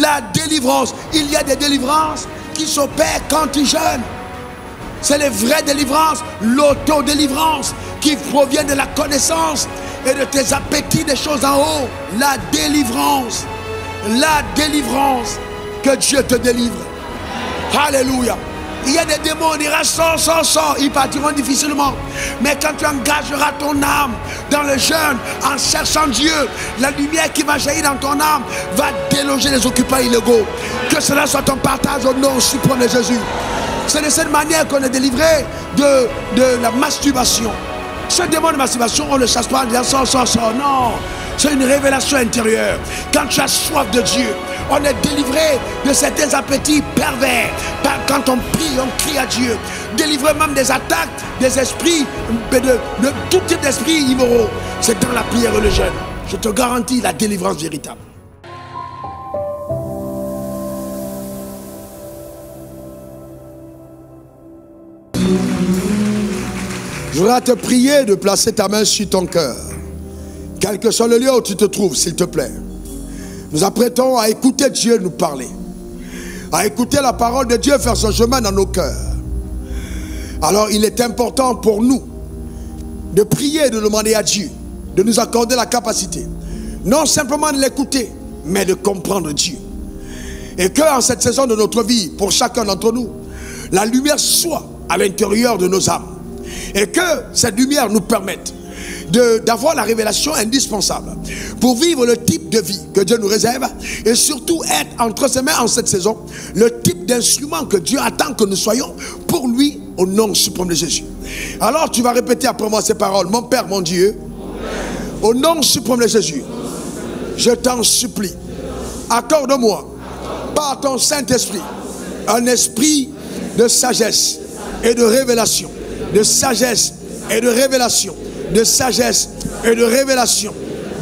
La délivrance. Il y a des délivrances qui s'opèrent quand tu jeûnes. C'est les vraies délivrances, l'autodélivrance qui provient de la connaissance et de tes appétits des choses en haut. La délivrance, que Dieu te délivre. Alléluia. Il y a des démons, on dira sors, ils partiront difficilement. Mais quand tu engageras ton âme dans le jeûne, en cherchant Dieu, la lumière qui va jaillir dans ton âme va déloger les occupants illégaux. Que cela soit ton partage au nom suprême de Jésus. C'est de cette manière qu'on est délivré de la masturbation. Ce démon de masturbation, on ne le chasse pas en disant sors. Non, c'est une révélation intérieure. Quand tu as soif de Dieu, on est délivré de certains appétits pervers. Quand on prie, on crie à Dieu. Délivré même des attaques, des esprits, de tout type d'esprits immoraux. C'est dans la prière et le jeûne. Je te garantis la délivrance véritable. Je voudrais te prier de placer ta main sur ton cœur. Quel que soit le lieu où tu te trouves, s'il te plaît. Nous apprêtons à écouter Dieu nous parler. À écouter la parole de Dieu faire son chemin dans nos cœurs. Alors il est important pour nous de prier et de demander à Dieu de nous accorder la capacité. Non simplement de l'écouter, mais de comprendre Dieu. Et que en cette saison de notre vie, pour chacun d'entre nous, la lumière soit à l'intérieur de nos âmes. Et que cette lumière nous permette d'avoir la révélation indispensable pour vivre le type de vie que Dieu nous réserve et surtout être entre ses mains en cette saison le type d'instrument que Dieu attend que nous soyons pour lui au nom suprême de Jésus. Alors tu vas répéter après moi ces paroles. Mon Père, mon Dieu, au nom suprême de Jésus, je t'en supplie, accorde-moi par ton Saint-Esprit un esprit de sagesse et de révélation. De sagesse et de révélation. De sagesse et de révélation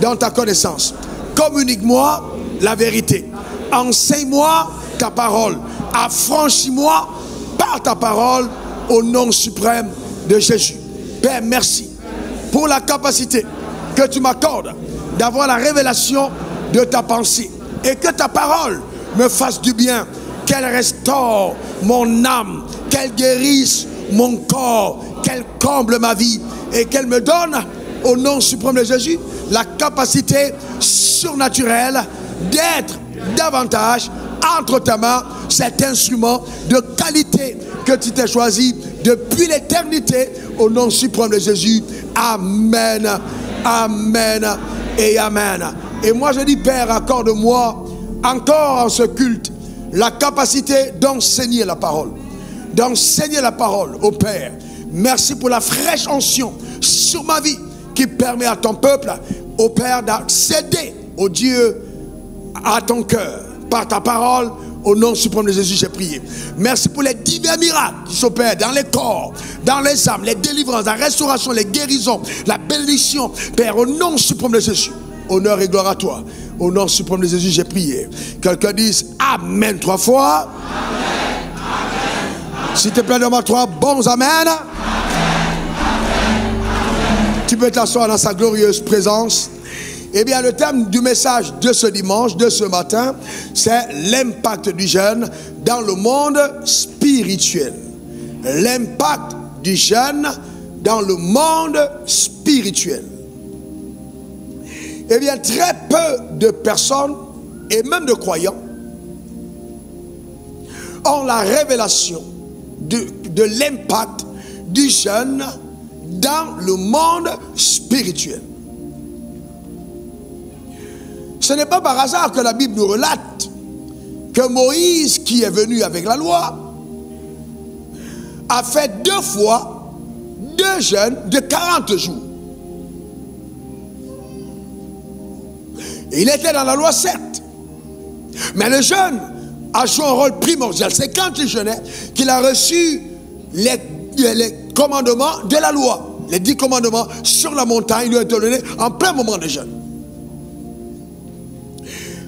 dans ta connaissance. Communique-moi la vérité. Enseigne-moi ta parole. Affranchis-moi par ta parole au nom suprême de Jésus. Père, merci pour la capacité que tu m'accordes d'avoir la révélation de ta pensée et que ta parole me fasse du bien, qu'elle restaure mon âme, qu'elle guérisse mon corps, qu'elle comble ma vie et qu'elle me donne au nom suprême de Jésus la capacité surnaturelle d'être davantage entre ta main cet instrument de qualité que tu t'es choisi depuis l'éternité au nom suprême de Jésus. Amen, amen et amen. Et moi je dis Père, accorde-moi encore en ce culte la capacité d'enseigner la parole. D'enseigner la parole au Père. Merci pour la fraîche onction sur ma vie qui permet à ton peuple, au Père, d'accéder au Dieu, à ton cœur, par ta parole. Au nom suprême de Jésus, j'ai prié. Merci pour les divers miracles qui s'opèrent dans les corps, dans les âmes, les délivrances, la restauration, les guérisons, la bénédiction. Père, au nom suprême de Jésus, honneur et gloire à toi. Au nom suprême de Jésus, j'ai prié. Quelqu'un dise Amen 3 fois. S'il te plaît, donne-moi 3 bons Amen. Amen. Tu peux t'asseoir dans sa glorieuse présence. Eh bien, le thème du message de ce dimanche, de ce matin, c'est l'impact du jeûne dans le monde spirituel. L'impact du jeûne dans le monde spirituel. Eh bien, très peu de personnes, et même de croyants, ont la révélation de l'impact du jeûne dans le monde spirituel. Ce n'est pas par hasard que la Bible nous relate que Moïse, qui est venu avec la loi, a fait 2 fois 2 jeûnes de 40 jours. Il était dans la loi, certes, mais le jeûne a joué un rôle primordial. C'est quand il jeûnait qu'il a reçu les commandements de la loi. Les 10 commandements sur la montagne lui ont été donnés en plein moment de jeûne.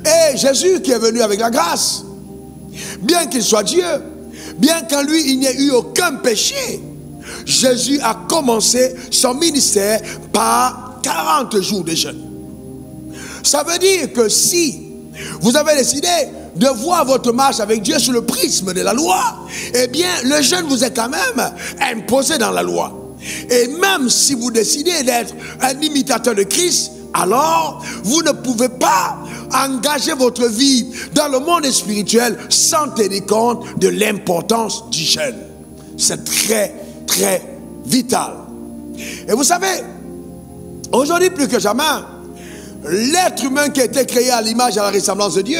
Et Jésus qui est venu avec la grâce, bien qu'il soit Dieu, bien qu'en lui il n'y ait eu aucun péché, Jésus a commencé son ministère par 40 jours de jeûne. Ça veut dire que si vous avez décidé de voir votre marche avec Dieu sous le prisme de la loi, eh bien, le jeûne vous est quand même imposé dans la loi. Et même si vous décidez d'être un imitateur de Christ, alors vous ne pouvez pas engager votre vie dans le monde spirituel sans tenir compte de l'importance du jeûne. C'est très, très vital. Et vous savez, aujourd'hui plus que jamais, l'être humain qui a été créé à l'image et à la ressemblance de Dieu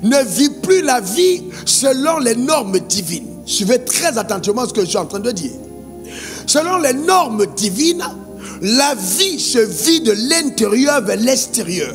ne vit plus la vie selon les normes divines. Suivez très attentivement ce que je suis en train de dire. Selon les normes divines, la vie se vit de l'intérieur vers l'extérieur.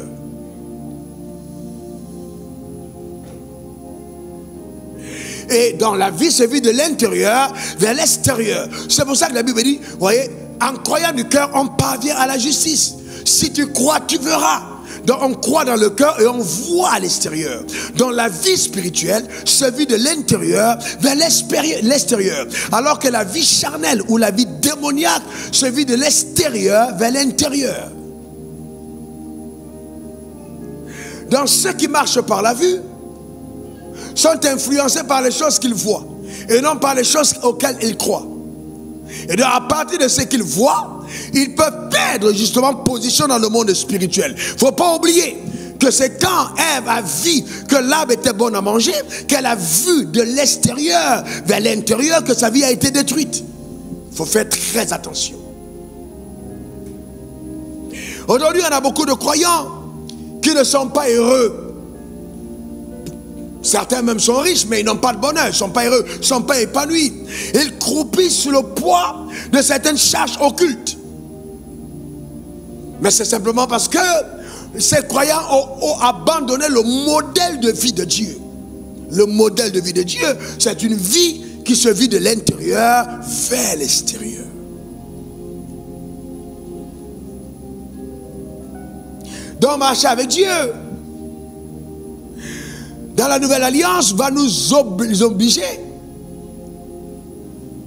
Et dans la vie se vit de l'intérieur vers l'extérieur. C'est pour ça que la Bible dit, vous voyez, en croyant du cœur, on parvient à la justice. Si tu crois, tu verras. Donc on croit dans le cœur et on voit à l'extérieur. Donc la vie spirituelle se vit de l'intérieur vers l'extérieur. Alors que la vie charnelle ou la vie démoniaque se vit de l'extérieur vers l'intérieur. Donc ceux qui marchent par la vue sont influencés par les choses qu'ils voient et non par les choses auxquelles ils croient. Et donc à partir de ce qu'ils voient, ils peuvent perdre justement position dans le monde spirituel. Il ne faut pas oublier que c'est quand Ève a vu que l'arbre était bon à manger, qu'elle a vu de l'extérieur vers l'intérieur que sa vie a été détruite. Il faut faire très attention. Aujourd'hui, on a beaucoup de croyants qui ne sont pas heureux. Certains même sont riches, mais ils n'ont pas de bonheur, ils ne sont pas heureux, ils ne sont pas épanouis. Ils croupissent sous le poids de certaines charges occultes. Mais c'est simplement parce que ces croyants ont abandonné le modèle de vie de Dieu. Le modèle de vie de Dieu, c'est une vie qui se vit de l'intérieur vers l'extérieur. Donc marcher avec Dieu dans la nouvelle alliance va nous obliger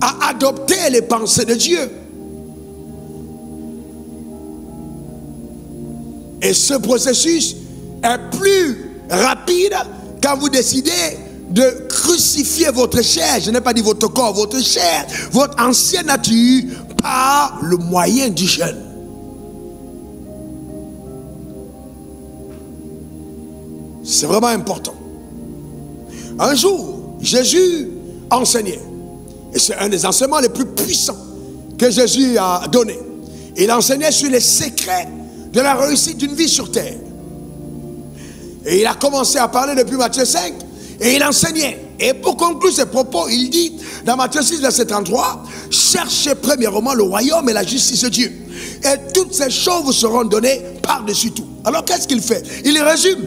à adopter les pensées de Dieu. Et ce processus est plus rapide quand vous décidez de crucifier votre chair. Je n'ai pas dit votre corps, votre chair, votre ancienne nature par le moyen du jeûne. C'est vraiment important. Un jour, Jésus enseignait. Et c'est un des enseignements les plus puissants que Jésus a donné. Il enseignait sur les secrets de la réussite d'une vie sur terre. Et il a commencé à parler depuis Matthieu 5. Et il enseignait. Et pour conclure ses propos, il dit dans Matthieu 6, verset 33, « Cherchez premièrement le royaume et la justice de Dieu. Et toutes ces choses vous seront données par-dessus tout. » Alors qu'est-ce qu'il fait? Il résume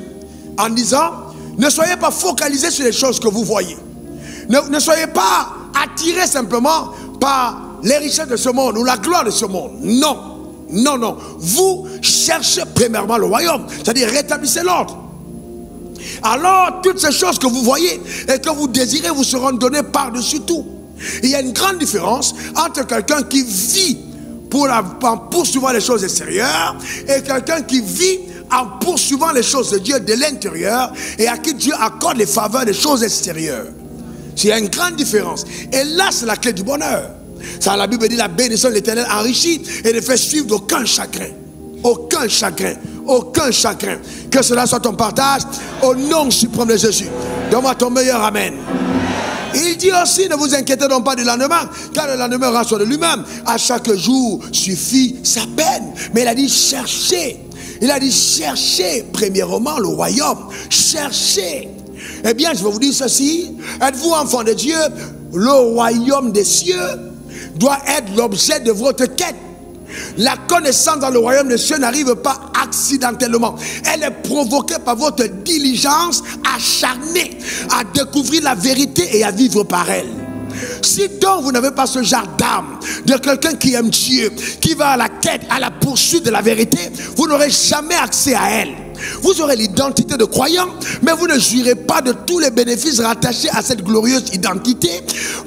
en disant, ne soyez pas focalisés sur les choses que vous voyez. Ne soyez pas attirés simplement par les richesses de ce monde ou la gloire de ce monde. Non, non, non. Vous cherchez premièrement le royaume, c'est-à-dire rétablissez l'ordre. Alors, toutes ces choses que vous voyez et que vous désirez vous seront données par-dessus tout. Il y a une grande différence entre quelqu'un qui vit en poursuivant les choses extérieures et quelqu'un qui vit en poursuivant les choses de Dieu de l'intérieur et à qui Dieu accorde les faveurs des choses extérieures. Il y a une grande différence. Et là, c'est la clé du bonheur. Ça, la Bible dit, la bénédiction de l'Éternel enrichit et ne fait suivre d'aucun chagrin. Aucun chagrin. Aucun chagrin. Que cela soit ton partage au nom suprême de Jésus. Donne-moi ton meilleur amen. Il dit aussi, ne vous inquiétez donc pas du lendemain, car le lendemain aura soin de lui-même. À chaque jour suffit sa peine. Mais il a dit, cherchez. Il a dit, cherchez premièrement le royaume. Cherchez. Eh bien, je vais vous dire ceci. Êtes-vous enfant de Dieu? Le royaume des cieux doit être l'objet de votre quête. La connaissance dans le royaume des cieux n'arrive pas accidentellement. Elle est provoquée par votre diligence acharnée à découvrir la vérité et à vivre par elle. Si donc vous n'avez pas ce genre d'âme de quelqu'un qui aime Dieu, qui va à la quête, à la poursuite de la vérité, vous n'aurez jamais accès à elle. Vous aurez l'identité de croyant, mais vous ne jouirez pas de tous les bénéfices rattachés à cette glorieuse identité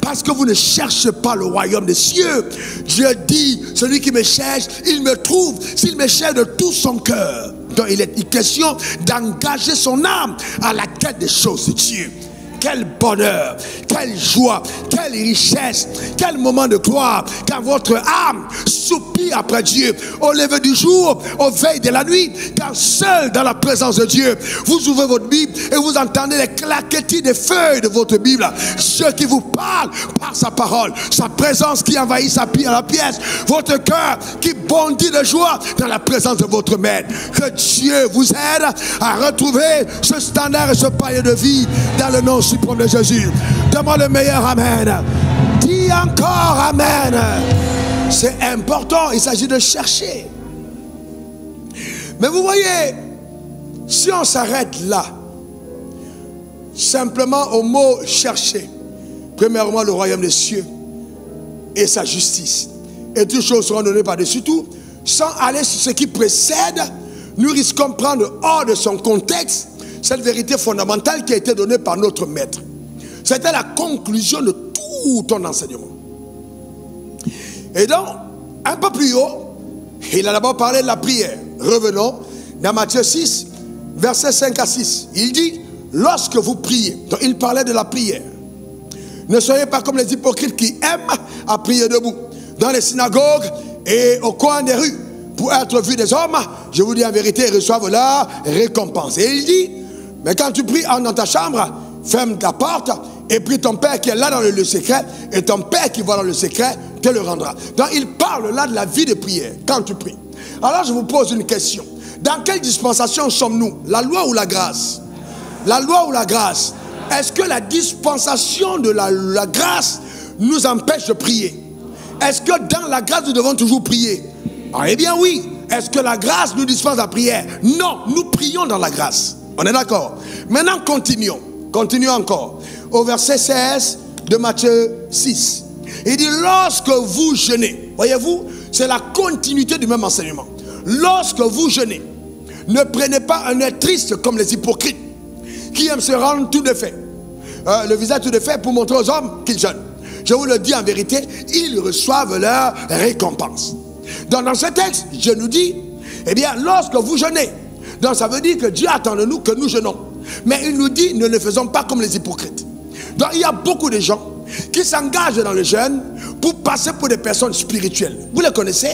parce que vous ne cherchez pas le royaume des cieux. Dieu dit, celui qui me cherche, il me trouve s'il me cherche de tout son cœur. Donc il est question d'engager son âme à la quête des choses de Dieu. Quel bonheur, quelle joie, quelle richesse, quel moment de gloire, car votre âme soupire après Dieu au lever du jour, au veille de la nuit, car seul dans la présence de Dieu, vous ouvrez votre Bible et vous entendez les claquetis des feuilles de votre Bible, ce qui vous parle par sa parole, sa présence qui envahit la pièce, votre cœur qui bondit de joie dans la présence de votre maître. Que Dieu vous aide à retrouver ce standard et ce palier de vie dans le nom suprême de Jésus. Demande le meilleur amen. Dis encore amen. C'est important, il s'agit de chercher. Mais vous voyez, si on s'arrête là, simplement au mot chercher, premièrement le royaume des cieux et sa justice, et toutes choses seront données par-dessus tout, sans aller sur ce qui précède, nous risquons de prendre hors de son contexte cette vérité fondamentale qui a été donnée par notre maître. C'était la conclusion de tout ton enseignement. Et donc, un peu plus haut, il a d'abord parlé de la prière. Revenons dans Matthieu 6, versets 5 à 6. Il dit, lorsque vous priez, donc il parlait de la prière. Ne soyez pas comme les hypocrites qui aiment à prier debout, dans les synagogues et au coin des rues, pour être vus des hommes. Je vous dis en vérité, ils reçoivent la récompense. Et il dit, mais quand tu pries, entre dans ta chambre, ferme ta porte et prie ton Père qui est là dans le lieu secret, et ton Père qui va dans le secret te le rendra. Donc il parle là de la vie de prière quand tu pries. Alors je vous pose une question. Dans quelle dispensation sommes-nous? La loi ou la grâce? La loi ou la grâce? Est-ce que la dispensation de la grâce nous empêche de prier? Est-ce que dans la grâce nous devons toujours prier? Ah, eh bien oui. Est-ce que la grâce nous dispense la prière? Non, nous prions dans la grâce. On est d'accord? Maintenant, continuons. Continuons encore. Au verset 16 de Matthieu 6. Il dit, lorsque vous jeûnez, voyez-vous, c'est la continuité du même enseignement. Lorsque vous jeûnez, ne prenez pas un air triste comme les hypocrites, qui aiment se rendre tout de fait. Le visage tout de fait pour montrer aux hommes qu'ils jeûnent. Je vous le dis en vérité, ils reçoivent leur récompense. Donc dans ce texte, je nous dis, eh bien, lorsque vous jeûnez, donc ça veut dire que Dieu attend de nous que nous jeûnons. Mais il nous dit, ne le faisons pas comme les hypocrites. Donc il y a beaucoup de gens qui s'engagent dans le jeûne pour passer pour des personnes spirituelles. Vous les connaissez?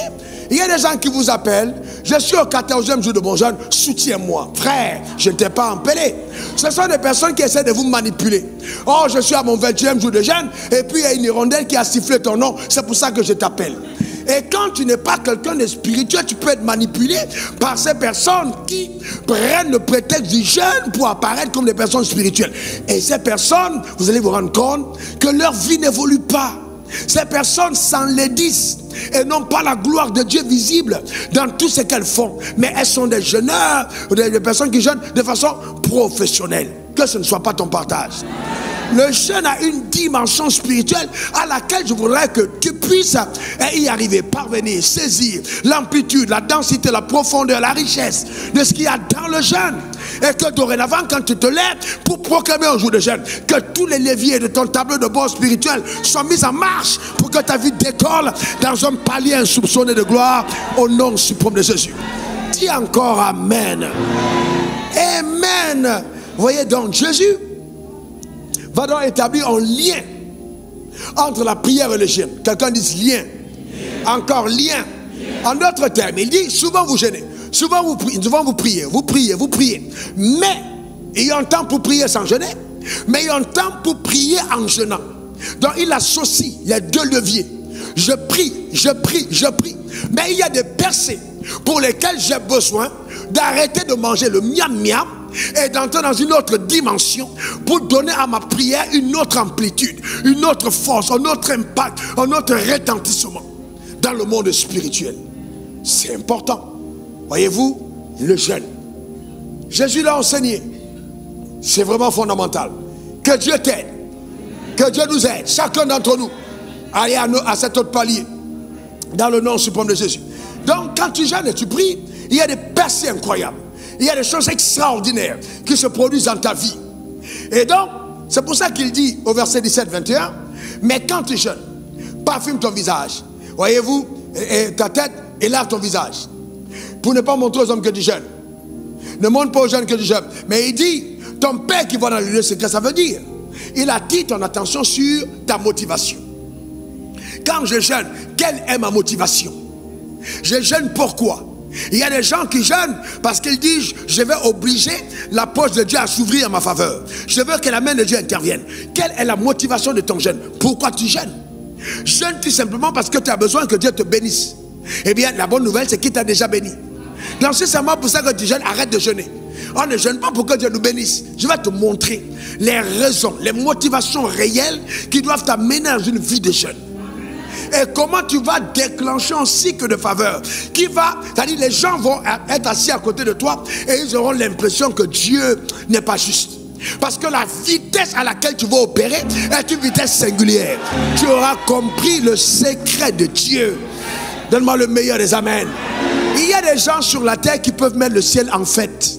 Il y a des gens qui vous appellent, je suis au 14e jour de mon jeûne, soutiens-moi. Frère, je ne t'ai pas empêlé. Ce sont des personnes qui essaient de vous manipuler. Oh, je suis à mon 20e jour de jeûne, et puis il y a une hirondelle qui a sifflé ton nom, c'est pour ça que je t'appelle. Et quand tu n'es pas quelqu'un de spirituel, tu peux être manipulé par ces personnes qui prennent le prétexte du jeûne pour apparaître comme des personnes spirituelles. Et ces personnes, vous allez vous rendre compte que leur vie n'évolue pas. Ces personnes s'enlaidissent et n'ont pas la gloire de Dieu visible dans tout ce qu'elles font. Mais elles sont des jeûneurs, des personnes qui jeûnent de façon professionnelle. Que ce ne soit pas ton partage. Le jeûne a une dimension spirituelle à laquelle je voudrais que tu puisses y arriver, parvenir, saisir l'amplitude, la densité, la profondeur, la richesse de ce qu'il y a dans le jeûne. Et que dorénavant, quand tu te lèves pour proclamer un jour de jeûne, que tous les leviers de ton tableau de bord spirituel soient mis en marche pour que ta vie décolle dans un palier insoupçonné de gloire au nom suprême de Jésus. Dis encore Amen. Amen. Vous voyez donc Jésus va donc établir un lien entre la prière et le jeûne. Quelqu'un dit lien. Encore lien. En d'autres termes, il dit souvent vous jeûnez, souvent vous priez, vous priez. Mais il y a un temps pour prier sans jeûner, mais il y a un temps pour prier en jeûnant. Donc il associe les deux leviers. Je prie. Mais il y a des percées pour lesquelles j'ai besoin d'arrêter de manger le miam-miam et d'entrer dans une autre dimension pour donner à ma prière une autre amplitude, une autre force, un autre impact, un autre retentissement dans le monde spirituel. C'est important. Voyez-vous, le jeûne. Jésus l'a enseigné. C'est vraiment fondamental. Que Dieu t'aide. Que Dieu nous aide, chacun d'entre nous, à aller à cet autre palier, dans le nom suprême de Jésus. Donc, quand tu jeûnes et tu pries, il y a des percées incroyables. Il y a des choses extraordinaires qui se produisent dans ta vie. Et donc, c'est pour ça qu'il dit au verset 17-21, mais quand tu jeûnes, parfume ton visage. Voyez-vous, et ta tête et lave ton visage. Pour ne pas montrer aux hommes que tu jeûnes. ne montre pas aux jeunes que tu jeûnes. Mais il dit, ton Père qui va dans le lieu secret, ça veut dire, il attire ton attention sur ta motivation. Quand je jeûne, quelle est ma motivation? Je jeûne pourquoi? Il y a des gens qui jeûnent parce qu'ils disent, je vais obliger la poche de Dieu à s'ouvrir en ma faveur. Je veux que la main de Dieu intervienne. Quelle est la motivation de ton jeûne? Pourquoi tu jeûnes? Jeûne tout simplement parce que tu as besoin que Dieu te bénisse. Eh bien, la bonne nouvelle, c'est qu'il t'a déjà béni. Donc c'est seulement pour ça que tu jeûnes, arrête de jeûner. On ne jeûne pas pour que Dieu nous bénisse. Je vais te montrer les raisons, les motivations réelles qui doivent t'amener dans une vie de jeûne. Et comment tu vas déclencher un cycle de faveur qui va, c'est-à-dire les gens vont être assis à côté de toi et ils auront l'impression que Dieu n'est pas juste. Parce que la vitesse à laquelle tu vas opérer est une vitesse singulière. Tu auras compris le secret de Dieu. Donne-moi le meilleur des amens. Il y a des gens sur la terre qui peuvent mettre le ciel en fête.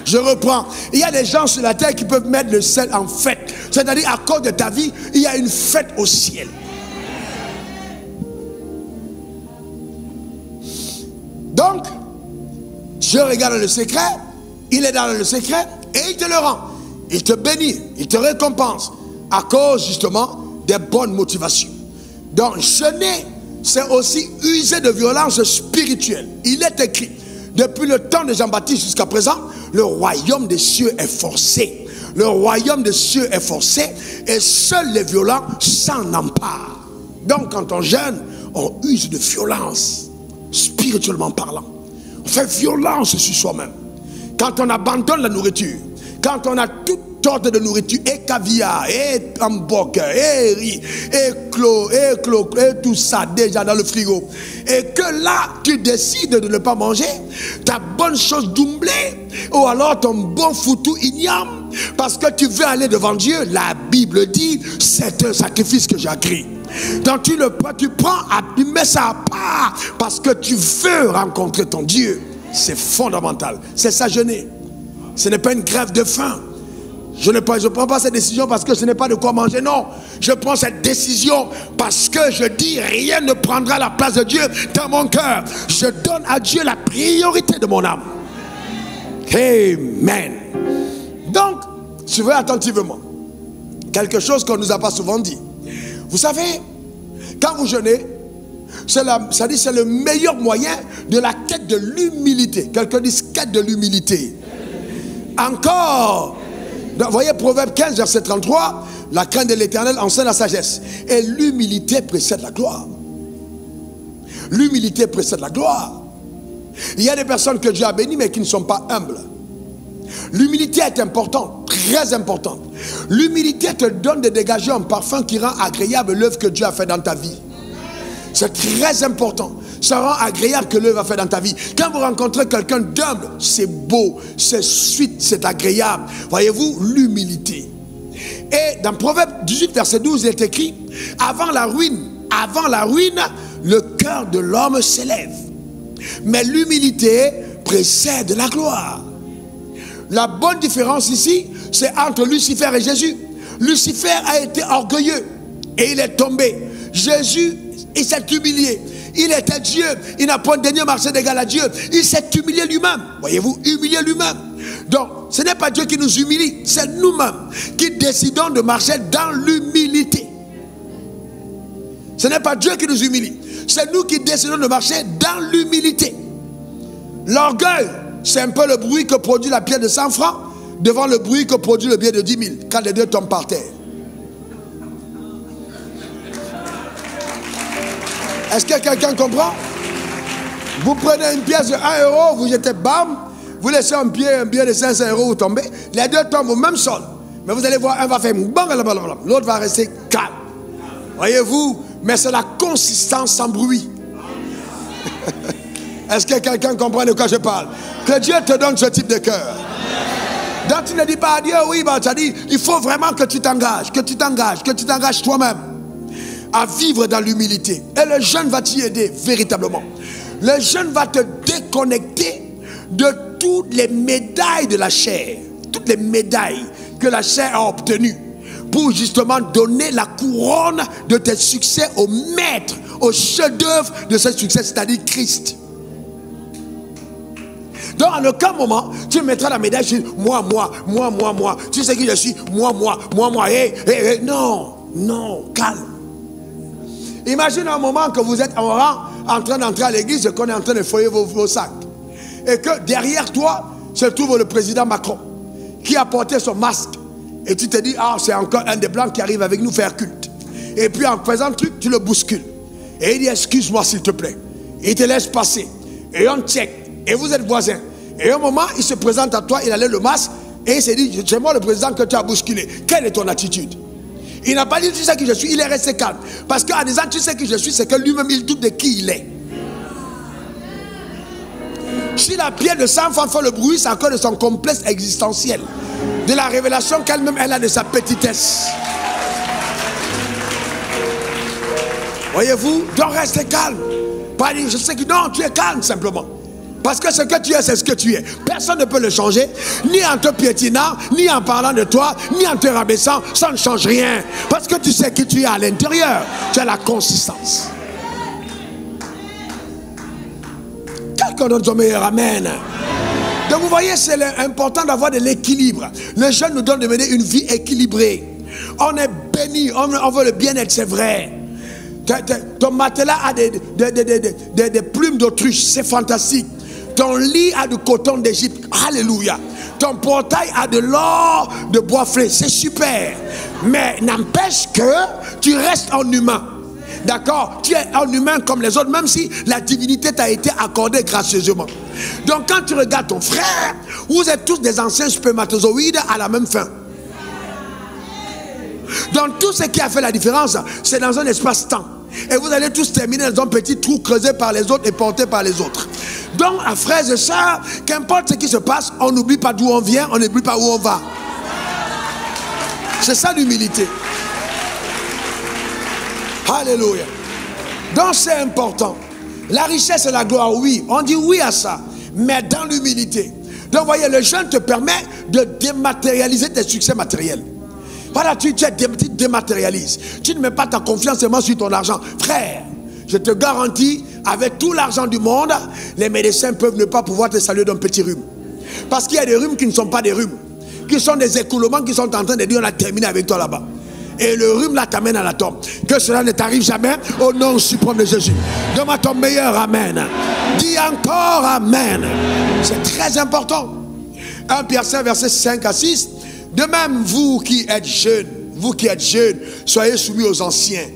Je reprends. Il y a des gens sur la terre qui peuvent mettre le ciel en fête. C'est-à-dire, à cause de ta vie, il y a une fête au ciel. Donc, Dieu regarde le secret, il est dans le secret et il te le rend. Il te bénit, il te récompense à cause justement des bonnes motivations. Donc, jeûner, c'est aussi user de violence spirituelle. Il est écrit, depuis le temps de Jean-Baptiste jusqu'à présent, le royaume des cieux est forcé. Le royaume des cieux est forcé et seuls les violents s'en emparent. Donc quand on jeûne, on use de violence, spirituellement parlant. On fait violence sur soi-même. Quand on abandonne la nourriture, quand on a toute sorte de nourriture, et caviar, et hamburger, et riz, et clos, et tout ça déjà dans le frigo, et que là, tu décides de ne pas manger ta bonne chose doublée, ou alors ton bon foutu igname, parce que tu veux aller devant Dieu, la Bible dit, c'est un sacrifice que j'agrée. Donc tu prends, tu mets ça à part, parce que tu veux rencontrer ton Dieu. C'est fondamental. C'est ça jeûner. Ce n'est pas une grève de faim. Je ne prends pas cette décision parce que ce n'est pas de quoi manger, non. Je prends cette décision parce que je dis rien ne prendra la place de Dieu dans mon cœur. Je donne à Dieu la priorité de mon âme. Amen. Donc, suivez attentivement quelque chose qu'on ne nous a pas souvent dit. Vous savez, quand vous jeûnez, c'est le meilleur moyen de la quête de l'humilité. Quelqu'un dit quête de l'humilité. Encore. Vous voyez Proverbe 15, verset 33, la crainte de l'Éternel enseigne la sagesse. Et l'humilité précède la gloire. L'humilité précède la gloire. Il y a des personnes que Dieu a bénies mais qui ne sont pas humbles. L'humilité est importante, très importante. L'humilité te donne de dégager un parfum qui rend agréable l'œuvre que Dieu a fait dans ta vie. C'est très important. Ça rend agréable que l'œuvre a fait dans ta vie. Quand vous rencontrez quelqu'un d'humble, c'est beau, c'est sweet, c'est agréable. Voyez-vous, l'humilité. Et dans Proverbe 18, verset 12, il est écrit, avant la ruine, le cœur de l'homme s'élève. Mais l'humilité précède la gloire. La bonne différence ici, c'est entre Lucifer et Jésus. Lucifer a été orgueilleux et il est tombé. Jésus, il s'est humilié. Il était Dieu. Il n'a pas un dernier marché d'égal à Dieu. Il s'est humilié lui-même. Voyez-vous, humilié lui-même. Donc, ce n'est pas Dieu qui nous humilie. C'est nous-mêmes qui décidons de marcher dans l'humilité. Ce n'est pas Dieu qui nous humilie. C'est nous qui décidons de marcher dans l'humilité. L'orgueil, c'est un peu le bruit que produit la pierre de 100 francs devant le bruit que produit le billet de 10 000 quand les deux tombent par terre. Est-ce que quelqu'un comprend? Vous prenez une pièce de 1 euro, vous jetez bam, vous laissez un billet de 500 euros, vous tombez. Les deux tombent au même sol. Mais vous allez voir, un va faire bang, l'autre va rester calme. Voyez-vous, mais c'est la consistance sans bruit. Est-ce que quelqu'un comprend de quoi je parle? Que Dieu te donne ce type de cœur. Donc tu ne dis pas à Dieu, oui, bah, tu as dit, il faut vraiment que tu t'engages, que tu t'engages toi-même à vivre dans l'humilité. Et le jeûne va t'y aider véritablement. Le jeûne va te déconnecter de toutes les médailles de la chair. Toutes les médailles que la chair a obtenues. Pour justement donner la couronne de tes succès au maître, au chef-d'œuvre de ce succès, c'est-à-dire Christ. Donc en aucun moment, tu mettras la médaille sur moi. Tu sais qui je suis, moi. Non, calme. Imagine un moment que vous êtes en rang, en train d'entrer à l'église et qu'on est en train de feuiller vos sacs. Et que derrière toi se trouve le président Macron qui a porté son masque. Et tu te dis, ah, c'est encore un des blancs qui arrive avec nous faire culte. Et puis en faisant le truc, tu le bouscules. Et il dit, excuse-moi s'il te plaît. Il te laisse passer. Et on check. Et vous êtes voisins. Et un moment, il se présente à toi, il a le masque. Et il s'est dit, c'est moi le président que tu as bousculé. Quelle est ton attitude? Il n'a pas dit, tu sais qui je suis, il est resté calme. Parce qu'en disant, tu sais qui je suis, c'est que lui-même, il doute de qui il est. Si la pierre de 100 francs fait le bruit, c'est encore de son complexe existentiel. De la révélation qu'elle-même, elle a de sa petitesse. Voyez-vous? Donc restez calme. Pas dire, je sais que non, tu es calme simplement. Parce que ce que tu es, c'est ce que tu es. Personne ne peut le changer, ni en te piétinant, ni en parlant de toi, ni en te rabaissant. Ça ne change rien. Parce que tu sais qui tu es à l'intérieur. Tu as la consistance. Quelqu'un donne son meilleur amen. Donc vous voyez, c'est important d'avoir de l'équilibre. Le jeûne nous donne de mener une vie équilibrée. On est béni, on veut le bien-être, c'est vrai. Ton matelas a des plumes d'autruche, c'est fantastique. Ton lit a du coton d'Égypte, alléluia. Ton portail a de l'or de bois frais, c'est super. Mais n'empêche que tu restes en humain. D'accord? Tu es un humain comme les autres, même si la divinité t'a été accordée gracieusement. Donc quand tu regardes ton frère, vous êtes tous des anciens spermatozoïdes à la même fin. Donc tout ce qui a fait la différence, c'est dans un espace-temps. Et vous allez tous terminer dans un petit trou creusé par les autres et porté par les autres. Donc, à frères et sœurs, qu'importe ce qui se passe, on n'oublie pas d'où on vient, on n'oublie pas où on va. C'est ça l'humilité. Alléluia. Donc c'est important. La richesse et la gloire, oui. On dit oui à ça. Mais dans l'humilité. Donc vous voyez, le jeûne te permet de dématérialiser tes succès matériels. Voilà, tu dématérialises. Tu ne mets pas ta confiance seulement sur ton argent. Frère, je te garantis, avec tout l'argent du monde, les médecins peuvent ne pas pouvoir te saluer d'un petit rhume. Parce qu'il y a des rhumes qui ne sont pas des rhumes. Qui sont des écoulements qui sont en train de dire on a terminé avec toi là-bas. Et le rhume là t'amène à la tombe. Que cela ne t'arrive jamais au nom suprême de Jésus. Donne-moi ton meilleur amen. Dis encore amen. C'est très important. 1 Pierre 5 verset 5 à 6. De même vous qui êtes jeunes, soyez soumis aux anciens.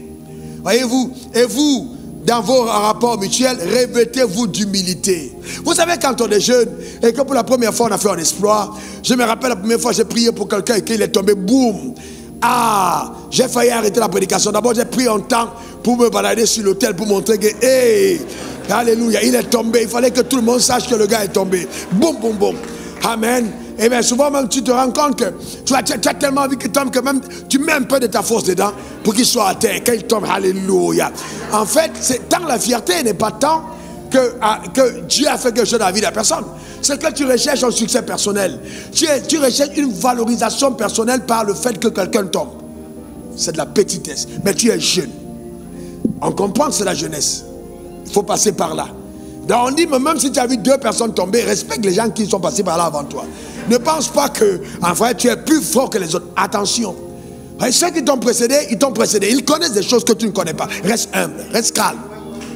Voyez-vous, et vous, dans vos rapports mutuels, revêtez-vous d'humilité. Vous savez, quand on est jeune et que pour la première fois on a fait un exploit, je me rappelle la première fois j'ai prié pour quelqu'un et qu'il est tombé, boum. Ah, j'ai failli arrêter la prédication. D'abord, j'ai pris un temps pour me balader sur l'autel pour montrer que, hey, alléluia, il est tombé. Il fallait que tout le monde sache que le gars est tombé. Boum, boum, boum. Amen. Et bien souvent même tu te rends compte que tu as tellement envie qu'il tombe que même tu mets un peu de ta force dedans pour qu'il soit à terre. Quand il tombe, alléluia. En fait, c'est tant la fierté n'est pas tant que Dieu a fait quelque chose dans la vie de la personne. C'est que tu recherches un succès personnel. Tu recherches une valorisation personnelle par le fait que quelqu'un tombe. C'est de la petitesse. Mais tu es jeune. On comprend que c'est la jeunesse. Il faut passer par là. Donc on dit, même si tu as vu 2 personnes tomber, respecte les gens qui sont passés par là avant toi. Ne pense pas que, en vrai, tu es plus fort que les autres. Attention. Et ceux qui t'ont précédé, ils t'ont précédé. Ils connaissent des choses que tu ne connais pas. Reste humble, reste calme.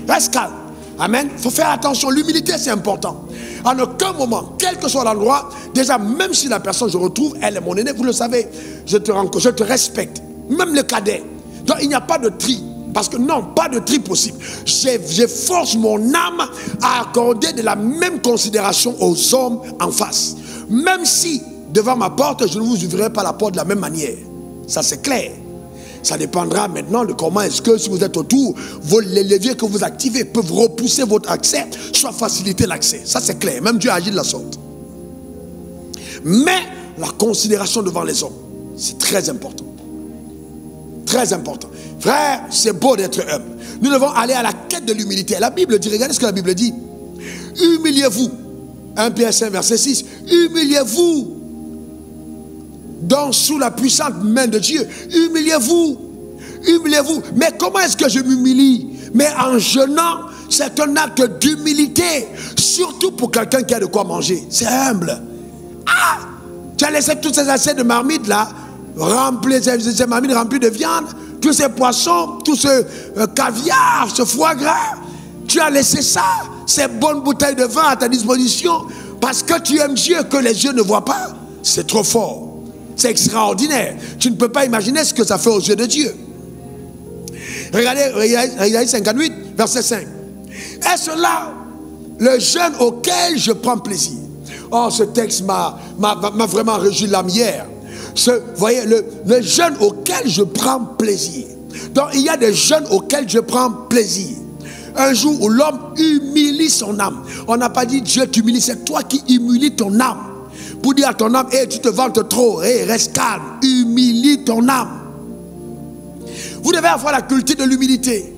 Reste calme. Amen. Il faut faire attention. L'humilité, c'est important. En aucun moment, quel que soit l'endroit, déjà, même si la personne je retrouve, elle est mon aînée, vous le savez, je te respecte. Même le cadet. Donc, il n'y a pas de tri. Parce que non, pas de tri possible. Je force mon âme à accorder de la même considération aux hommes en face. Même si, devant ma porte, je ne vous ouvrirai pas la porte de la même manière. Ça, c'est clair. Ça dépendra maintenant de comment est-ce que, si vous êtes autour, les leviers que vous activez peuvent repousser votre accès, soit faciliter l'accès. Ça, c'est clair. Même Dieu agit de la sorte. Mais la considération devant les hommes, c'est très important. Très important. Frère, c'est beau d'être humble. Nous devons aller à la quête de l'humilité. La Bible dit, regardez ce que la Bible dit. Humiliez-vous. 1 Pierre 5 verset 6. Humiliez-vous. Donc sous la puissante main de Dieu. Humiliez-vous. Humiliez-vous. Mais comment est-ce que je m'humilie? Mais en jeûnant c'est un acte d'humilité. Surtout pour quelqu'un qui a de quoi manger. C'est humble. Ah! Tu as laissé toutes ces assiettes de marmite là, ces marmites remplies de viande, tous ces poissons, tout ce caviar, ce foie gras. Tu as laissé ça, ces bonnes bouteilles de vin à ta disposition, parce que tu aimes Dieu que les yeux ne voient pas. C'est trop fort. C'est extraordinaire. Tu ne peux pas imaginer ce que ça fait aux yeux de Dieu. Regardez, Isaïe 58, verset 5. Est-ce là le jeûne auquel je prends plaisir? Oh, ce texte m'a vraiment réjoui l'âme hier. Vous voyez, le jeûne auquel je prends plaisir. Donc, il y a des jeûnes auxquels je prends plaisir. Un jour où l'homme humilie son âme. On n'a pas dit Dieu t'humilie, c'est toi qui humilie ton âme. Pour dire à ton âme, hey, tu te vantes trop, hey, reste calme, humilie ton âme. Vous devez avoir la culture de l'humilité.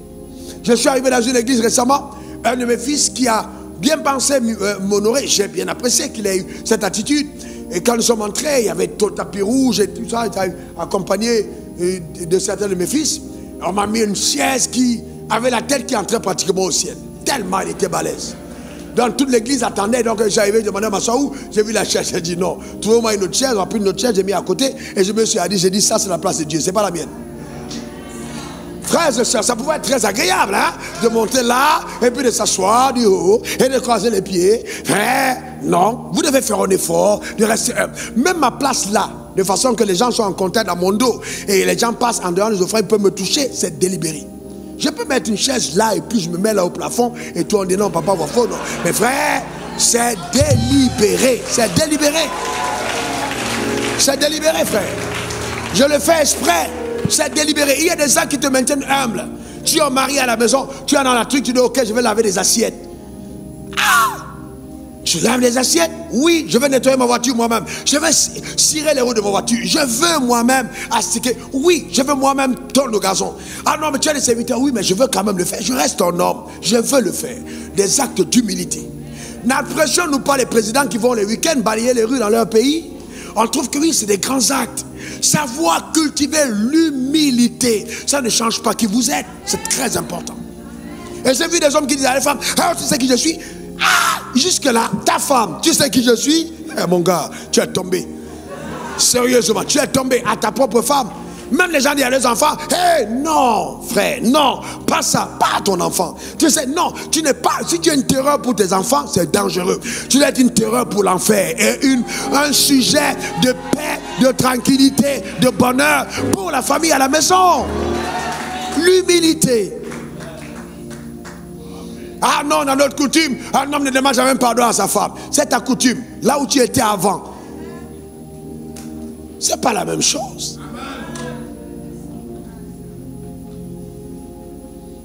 Je suis arrivé dans une église récemment, un de mes fils qui a bien pensé m'honorer, j'ai bien apprécié qu'il ait eu cette attitude. Et quand nous sommes entrés, il y avait tout le tapis rouge et tout ça, il était accompagné de certains de mes fils. On m'a mis une chaise qui avait la tête qui entrait pratiquement au ciel. Tellement il était balèze. Donc toute l'église attendait, donc j'arrivais, je demandais à m'asseoir où. J'ai vu la chaise, j'ai dit non. Trouvez-moi une autre chaise, on a pris une autre chaise, j'ai mis à côté. Et je me suis dit, j'ai dit ça c'est la place de Dieu, c'est pas la mienne. Frères et sœurs, ça pouvait être très agréable, hein, de monter là, et puis de s'asseoir du haut, et de croiser les pieds. Non, vous devez faire un effort, de rester humble. Même ma place là, de façon que les gens soient en contact dans mon dos, et les gens passent en dehors des offrandes, ils peuvent me toucher, c'est délibéré. Je peux mettre une chaise là, et puis je me mets là au plafond, et toi on dit non, papa va faux, non. Mais frère, c'est délibéré, c'est délibéré. C'est délibéré, frère. Je le fais exprès. C'est délibéré. Il y a des gens qui te maintiennent humble. Tu es marié à la maison, tu es dans la truc, tu dis ok, je vais laver des assiettes. Ah! Je lave les assiettes? Oui, je vais nettoyer ma voiture moi-même. Je vais cirer les roues de ma voiture. Je veux moi-même astiquer. Oui, je veux moi-même tondre le gazon. Ah non, mais tu as des serviteurs. Oui, mais je veux quand même le faire. Je reste un homme. Je veux le faire. Des actes d'humilité. N'impressionnons-nous pas les présidents qui vont les week-ends balayer les rues dans leur pays. On trouve que oui, c'est des grands actes. Savoir cultiver l'humilité, ça ne change pas qui vous êtes. C'est très important. Et j'ai vu des hommes qui disent à les femmes, ah, tu sais qui je suis? Ah, jusque-là, ta femme, tu sais qui je suis? Eh, mon gars, tu es tombé. Sérieusement, tu es tombé à ta propre femme. Même les gens disent à leurs enfants, hé, non, frère, non, pas ça, pas à ton enfant. Tu sais, non, tu n'es pas, si tu es une terreur pour tes enfants, c'est dangereux. Tu dois être une terreur pour l'enfer et un sujet de paix, de tranquillité, de bonheur pour la famille à la maison. L'humilité. Ah non, dans notre coutume, un homme ne demande jamais pardon à sa femme. C'est ta coutume, là où tu étais avant. C'est pas la même chose.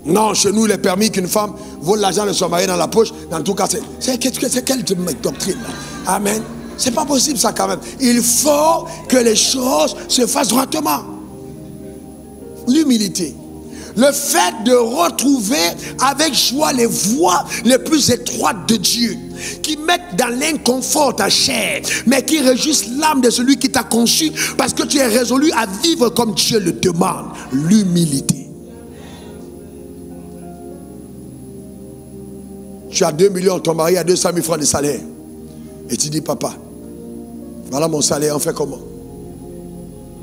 Non, chez nous, il est permis qu'une femme vole l'argent de son mari dans la poche. Dans tout cas, c'est quelle doctrine là? Amen. C'est pas possible ça quand même. Il faut que les choses se fassent droitement. L'humilité. Le fait de retrouver avec joie les voies les plus étroites de Dieu, qui mettent dans l'inconfort ta chair, mais qui réjouissent l'âme de celui qui t'a conçu, parce que tu es résolu à vivre comme Dieu le demande. L'humilité. Tu as 2 millions, ton mari a 200 000 francs de salaire. Et tu dis, papa, voilà mon salaire, on fait comment?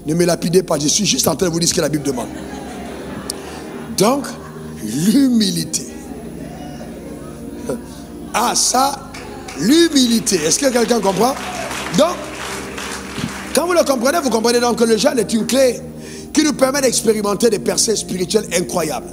Ne me lapidez pas, je suis juste en train de vous dire ce que la Bible demande. Donc, l'humilité. Ah, ça, l'humilité. Est-ce que quelqu'un comprend? Donc, quand vous le comprenez, vous comprenez donc que le jeûne est une clé qui nous permet d'expérimenter des percées spirituelles incroyables.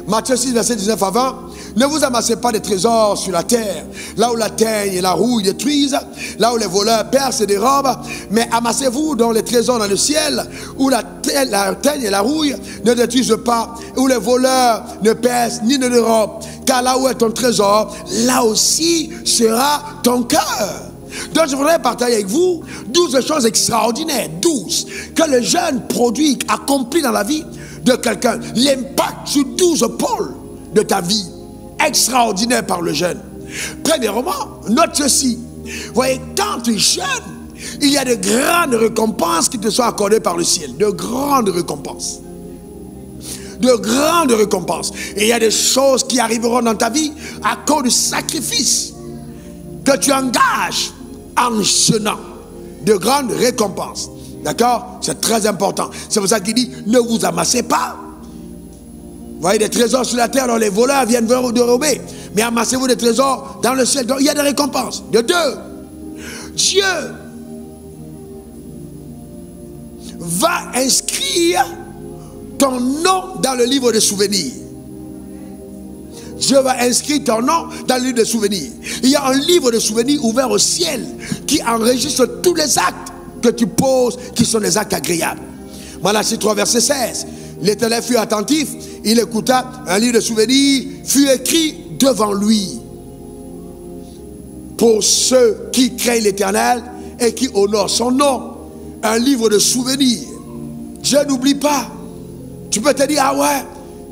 Matthieu 6, verset 19 à 20. Ne vous amassez pas des trésors sur la terre, là où la teigne et la rouille détruisent, là où les voleurs percent et dérobent, mais amassez-vous dans les trésors dans le ciel, où la teigne et la rouille ne détruisent pas, où les voleurs ne percent ni ne dérobent, car là où est ton trésor, là aussi sera ton cœur. Donc je voudrais partager avec vous 12 choses extraordinaires, 12, que le jeûne produit, accomplit dans la vie de quelqu'un. L'impact sur 12 pôles de ta vie, extraordinaire par le jeûne. Premièrement, note ceci. Vous voyez, quand tu jeûnes, il y a de grandes récompenses qui te sont accordées par le ciel. De grandes récompenses. de grandes récompenses. Et il y a des choses qui arriveront dans ta vie à cause du sacrifice que tu engages en jeûnant. De grandes récompenses. D'accord? C'est très important. C'est pour ça qu'il dit, ne vous amassez pas. Vous voyez des trésors sur la terre dont les voleurs viennent vous dérober. Mais amassez-vous des trésors dans le ciel. Donc il y a des récompenses. De deux, Dieu va inscrire ton nom dans le livre de souvenirs. Dieu va inscrire ton nom dans le livre de souvenirs. Il y a un livre de souvenirs ouvert au ciel qui enregistre tous les actes que tu poses, qui sont des actes agréables. Malachie 3, verset 16. L'Éternel fut attentif, il écouta, un livre de souvenirs fut écrit devant lui. Pour ceux qui craignent l'Éternel et qui honorent son nom. Un livre de souvenirs. Dieu n'oublie pas. Tu peux te dire, ah ouais,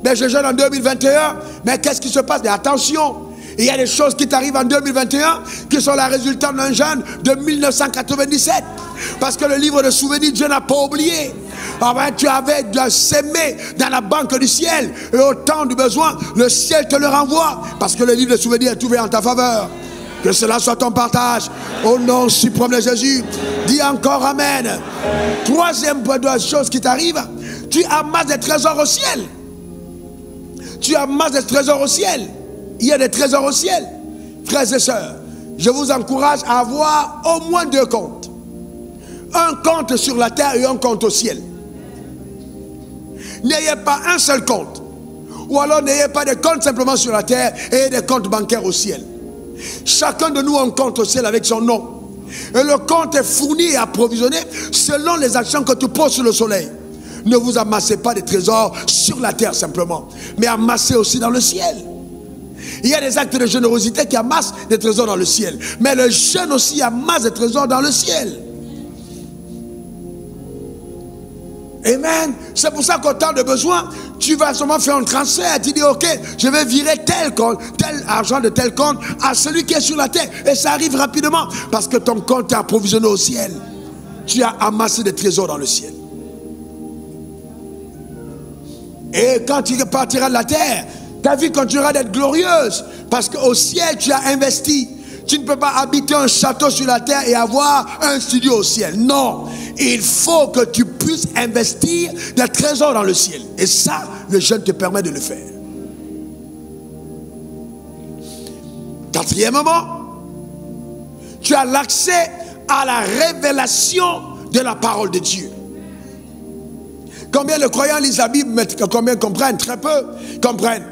mais je jeûne en 2021, mais qu'est-ce qui se passe? Mais attention, il y a des choses qui t'arrivent en 2021 qui sont le résultat d'un jeûne de 1997. Parce que le livre de souvenirs, Dieu n'a pas oublié. Ah ben, tu avais sémé dans la banque du ciel, et au temps du besoin, le ciel te le renvoie. Parce que le livre de souvenirs est ouvert en ta faveur. Que cela soit ton partage. Au nom suprême de Jésus. Dis encore Amen. Troisième chose qui t'arrive, tu amasses des trésors au ciel. Tu amasses des trésors au ciel. Il y a des trésors au ciel. Frères et sœurs, je vous encourage à avoir au moins deux comptes. Un compte sur la terre et un compte au ciel. N'ayez pas un seul compte. Ou alors n'ayez pas de compte simplement sur la terre et des comptes bancaires au ciel. Chacun de nous a un compte au ciel avec son nom. Et le compte est fourni et approvisionné selon les actions que tu poses sur le soleil. Ne vous amassez pas des trésors sur la terre simplement, mais amassez aussi dans le ciel. Il y a des actes de générosité qui amassent des trésors dans le ciel. Mais le jeûne aussi amasse des trésors dans le ciel. Amen. C'est pour ça qu'au temps de besoin, tu vas seulement faire un transfert. Tu dis, ok, je vais virer tel compte, tel argent de tel compte à celui qui est sur la terre. Et ça arrive rapidement parce que ton compte est approvisionné au ciel. Tu as amassé des trésors dans le ciel. Et quand tu partiras de la terre, ta vie continuera d'être glorieuse. Parce qu'au ciel, tu as investi. Tu ne peux pas habiter un château sur la terre et avoir un studio au ciel. Non. Il faut que tu puisses investir des trésors dans le ciel. Et ça, le jeûne te permet de le faire. Quatrièmement, tu as l'accès à la révélation de la parole de Dieu. Combien de croyants lisent la Bible, mais combien comprennent? Très peu comprennent.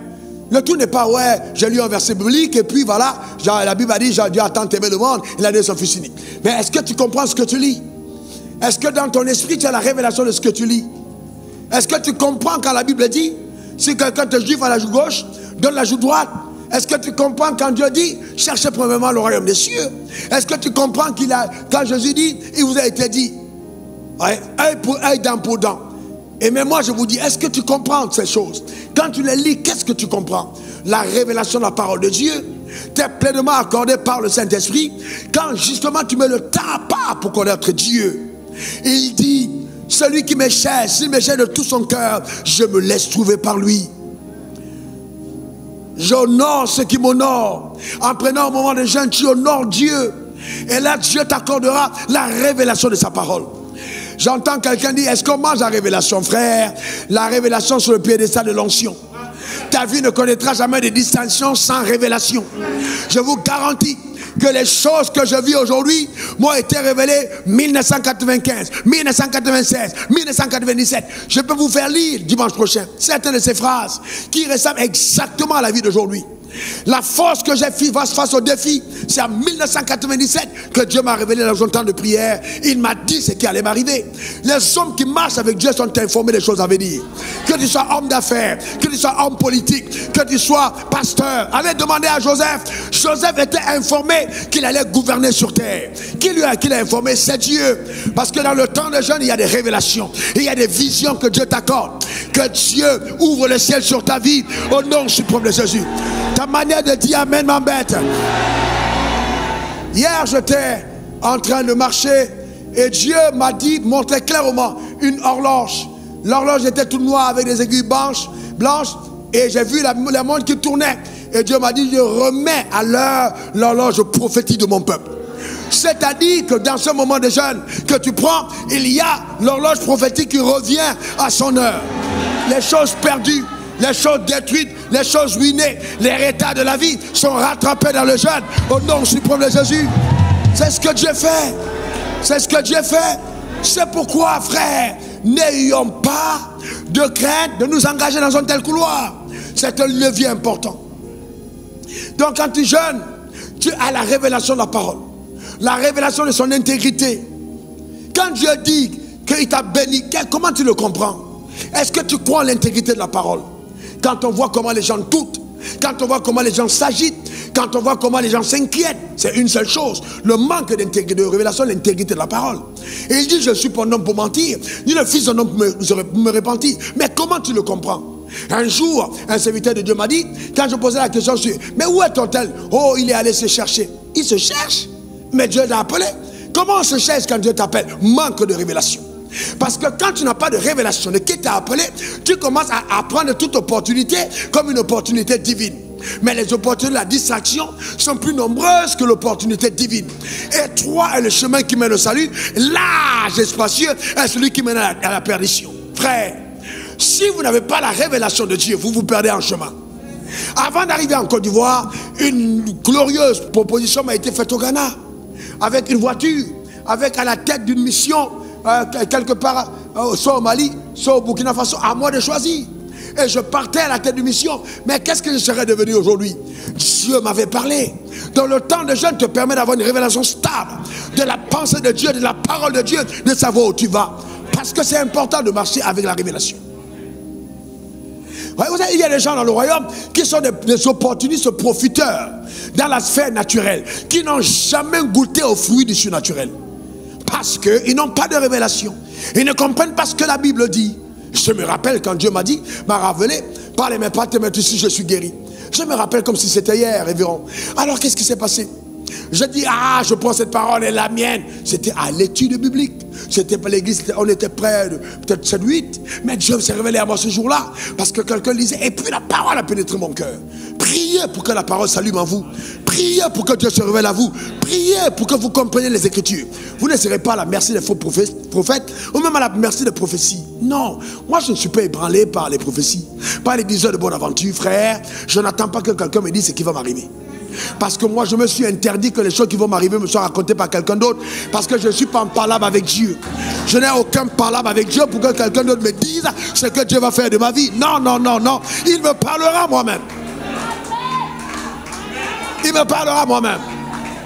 Le tout n'est pas, ouais, j'ai lu un verset biblique et puis voilà, la Bible a dit, Dieu a tant aimé le monde, il a donné son fils unique. Mais est-ce que tu comprends ce que tu lis? Est-ce que dans ton esprit, tu as la révélation de ce que tu lis? Est-ce que tu comprends quand la Bible dit, si quelqu'un te juge à la joue gauche, donne la joue droite? Est-ce que tu comprends quand Dieu dit, cherchez premièrement le royaume des cieux? Est-ce que tu comprends quand Jésus dit, il vous a été dit, ouais, œil pour œil, dent pour dent? Et même moi je vous dis, est-ce que tu comprends ces choses? Quand tu les lis, qu'est-ce que tu comprends? La révélation de la parole de Dieu t'est pleinement accordée par le Saint-Esprit quand justement tu mets le temps à part pour connaître Dieu. Et il dit, celui qui me cherche, s'il me cherche de tout son cœur, je me laisse trouver par lui. J'honore ceux qui m'honorent. En prenant un moment de jeûne, tu honores Dieu. Et là, Dieu t'accordera la révélation de sa parole. J'entends quelqu'un dire, est-ce qu'on mange la révélation, frère? La révélation sur le piédestal de l'onction. Ta vie ne connaîtra jamais de distinction sans révélation. Je vous garantis que les choses que je vis aujourd'hui m'ont été révélées 1995, 1996, 1997. Je peux vous faire lire dimanche prochain certaines de ces phrases qui ressemblent exactement à la vie d'aujourd'hui. La force que j'ai face au défi, c'est en 1997 que Dieu m'a révélé dans un temps de prière. Il m'a dit ce qui allait m'arriver. Les hommes qui marchent avec Dieu sont informés des choses à venir. Que tu sois homme d'affaires, que tu sois homme politique, que tu sois pasteur. Allez demander à Joseph. Joseph était informé qu'il allait gouverner sur terre. Qui l'a informé? C'est Dieu. Parce que dans le temps de jeûne, il y a des révélations. Il y a des visions que Dieu t'accorde. Que Dieu ouvre le ciel sur ta vie au nom suprême de Jésus. Ta manière de dire Amen m'embête. Hier, j'étais en train de marcher et Dieu m'a dit, montré clairement une horloge. L'horloge était toute noire avec des aiguilles blanches, blanche et j'ai vu la montre qui tournait. Et Dieu m'a dit, je remets à l'heure l'horloge prophétique de mon peuple. C'est-à-dire que dans ce moment de jeûne que tu prends, il y a l'horloge prophétique qui revient à son heure. Les choses perdues, les choses détruites, les choses ruinées, les retards de la vie sont rattrapés dans le jeûne au nom suprême de Jésus. C'est ce que Dieu fait. C'est ce que Dieu fait. C'est pourquoi, frère, n'ayons pas de crainte de nous engager dans un tel couloir. C'est un levier important. Donc quand tu jeûnes, tu as la révélation de la parole. La révélation de son intégrité. Quand Dieu dit qu'il t'a béni, comment tu le comprends? Est-ce que tu crois en l'intégrité de la parole? Quand on voit comment les gens doutent, quand on voit comment les gens s'agitent, quand on voit comment les gens s'inquiètent, c'est une seule chose, le manque d'intégrité, de révélation, l'intégrité de la parole. Et il dit, je suis pas un homme pour mentir, ni le fils d'un homme pour me repentir. Mais comment tu le comprends? Un jour, un serviteur de Dieu m'a dit, quand je posais la question sur, mais où est ton tel? Oh, il est allé se chercher. Il se cherche, mais Dieu l'a appelé. Comment on se cherche quand Dieu t'appelle? Manque de révélation. Parce que quand tu n'as pas de révélation de qui t'a appelé, tu commences à prendre toute opportunité comme une opportunité divine. Mais les opportunités de la distraction sont plus nombreuses que l'opportunité divine. Étroit est le chemin qui mène au salut, large et spacieux est celui qui mène à la perdition. Frère, si vous n'avez pas la révélation de Dieu, vous vous perdez en chemin. Avant d'arriver en Côte d'Ivoire, une glorieuse proposition m'a été faite au Ghana, avec une voiture, avec à la tête d'une mission, quelque part, soit au Mali, soit au Burkina Faso, à moi de choisir. Et je partais à la tête d'une mission. Mais qu'est-ce que je serais devenu aujourd'hui? Dieu m'avait parlé. Donc le temps de jeûne te permet d'avoir une révélation stable de la pensée de Dieu, de la parole de Dieu, de savoir où tu vas. Parce que c'est important de marcher avec la révélation. Vous savez, il y a des gens dans le royaume qui sont des opportunistes profiteurs dans la sphère naturelle, qui n'ont jamais goûté aux fruits du surnaturel. Parce qu'ils n'ont pas de révélation. Ils ne comprennent pas ce que la Bible dit. Je me rappelle quand Dieu m'a dit, m'a révélé, par les mains pas tes mains ici, je suis guéri. Je me rappelle comme si c'était hier, révérend. Alors qu'est-ce qui s'est passé? Je dis, ah, je prends cette parole, elle est la mienne. C'était à l'étude biblique. C'était pas l'église, on était près de peut-être 7-8. Mais Dieu s'est révélé à moi ce jour-là. Parce que quelqu'un lisait, et puis la parole a pénétré mon cœur. Priez pour que la parole s'allume en vous. Priez pour que Dieu se révèle à vous. Priez pour que vous compreniez les Écritures. Vous ne serez pas à la merci des faux prophètes, ou même à la merci des prophéties. Non, moi je ne suis pas ébranlé par les prophéties, par les diseurs de bonne aventure, frère. Je n'attends pas que quelqu'un me dise ce qui va m'arriver. Parce que moi je me suis interdit que les choses qui vont m'arriver me soient racontées par quelqu'un d'autre. Parce que je ne suis pas en parlable avec Dieu. Je n'ai aucun parlable avec Dieu pour que quelqu'un d'autre me dise ce que Dieu va faire de ma vie. Non, non, non, non. Il me parlera moi-même. Il me parlera moi-même.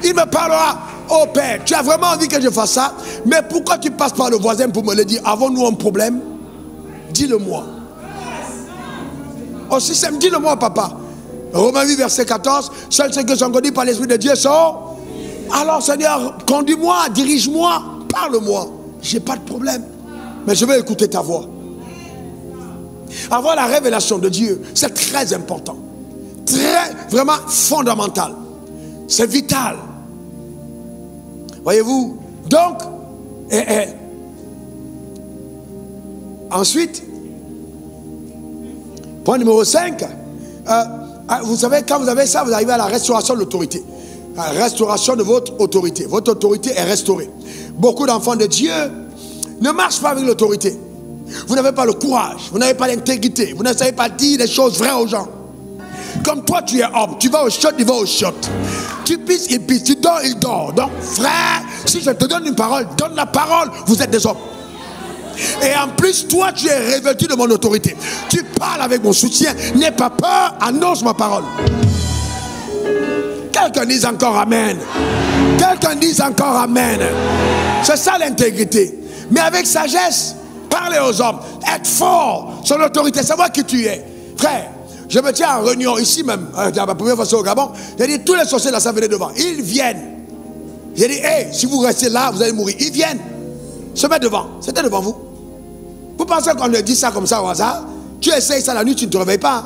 Il me parlera. Oh Père, tu as vraiment envie que je fasse ça? Mais pourquoi tu passes par le voisin pour me le dire? Avons-nous un problème? Dis-le-moi. Aussi simple, dis-le-moi, papa. Romains 8, verset 14. Seuls ceux qui sont conduits par l'Esprit de Dieu sont. Alors, Seigneur, conduis-moi, dirige-moi, parle-moi. Je n'ai pas de problème. Mais je vais écouter ta voix. Avoir la révélation de Dieu, c'est très important. Très, vraiment fondamental. C'est vital. Voyez-vous? Donc, ensuite, point numéro 5, vous savez, quand vous avez ça, vous arrivez à la restauration de l'autorité. La restauration de votre autorité. Votre autorité est restaurée. Beaucoup d'enfants de Dieu ne marchent pas avec l'autorité. Vous n'avez pas le courage, vous n'avez pas l'intégrité, vous ne savez pas dire les choses vraies aux gens. Comme toi, tu es homme, tu vas au shot, il va au shot. Tu pisses, il pisse, tu dors, il dort. Donc, frère, si je te donne une parole, donne la parole, vous êtes des hommes. Et en plus, toi, tu es revêtu de mon autorité. Tu parles avec mon soutien, n'aie pas peur, annonce ma parole. Quelqu'un dise encore amen. Quelqu'un dise encore amen. C'est ça l'intégrité. Mais avec sagesse, parlez aux hommes, être fort sur l'autorité, savoir qui tu es. Frère, je me tiens en réunion ici même, la première fois au Gabon, j'ai dit tous les sorciers là, ça venait devant. Ils viennent. J'ai dit, hey, si vous restez là, vous allez mourir. Ils viennent se mettre devant. C'était devant vous. Vous pensez qu'on leur dit ça comme ça au hasard? Tu essayes ça la nuit, tu ne te réveilles pas.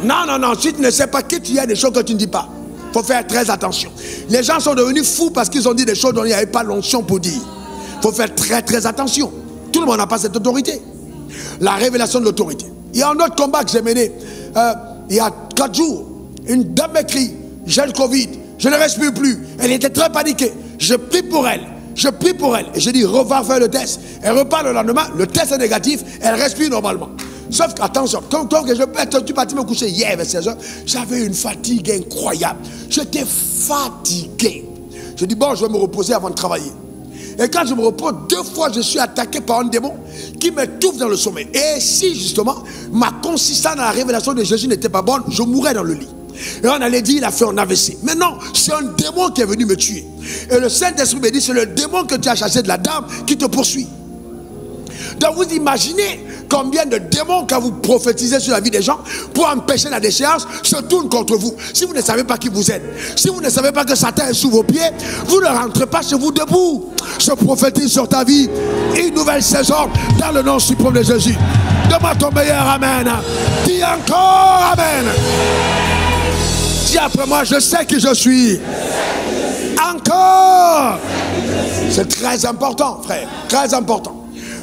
Non, non, non, si tu ne sais pas qui tu es, des choses que tu ne dis pas. Il faut faire très attention. Les gens sont devenus fous parce qu'ils ont dit des choses dont il n'y avait pas l'onction pour dire. Il faut faire très très attention. Tout le monde n'a pas cette autorité. La révélation de l'autorité. Il y a un autre combat que j'ai mené. Il y a 4 jours, une dame m'écrit, j'ai le Covid, je ne respire plus. Elle était très paniquée. Je prie pour elle. Je prie pour elle. Et je dis, reviens faire le test. Elle repart le lendemain, le test est négatif, elle respire normalement. Sauf qu'attention, quand je suis parti me coucher hier vers 16h, j'avais une fatigue incroyable. J'étais fatigué. Je dis, bon, je vais me reposer avant de travailler. Et quand je me repose, 2 fois, je suis attaqué par un démon qui m'étouffe dans le sommeil. Et si, justement, ma consistance dans la révélation de Jésus n'était pas bonne, je mourrais dans le lit. Et on allait dire, il a fait un AVC. Mais non, c'est un démon qui est venu me tuer. Et le Saint-Esprit me dit, c'est le démon que tu as chassé de la dame qui te poursuit. Donc vous imaginez combien de démons, quand vous prophétisez sur la vie des gens pour empêcher la déchéance, se tournent contre vous. Si vous ne savez pas qui vous êtes, si vous ne savez pas que Satan est sous vos pieds, vous ne rentrez pas chez vous debout. Je prophétise sur ta vie une nouvelle saison dans le nom suprême de Jésus. Demande ton meilleur amen. Dis encore amen. Dis après moi, je sais qui je suis. Encore. C'est très important, frère. Très important.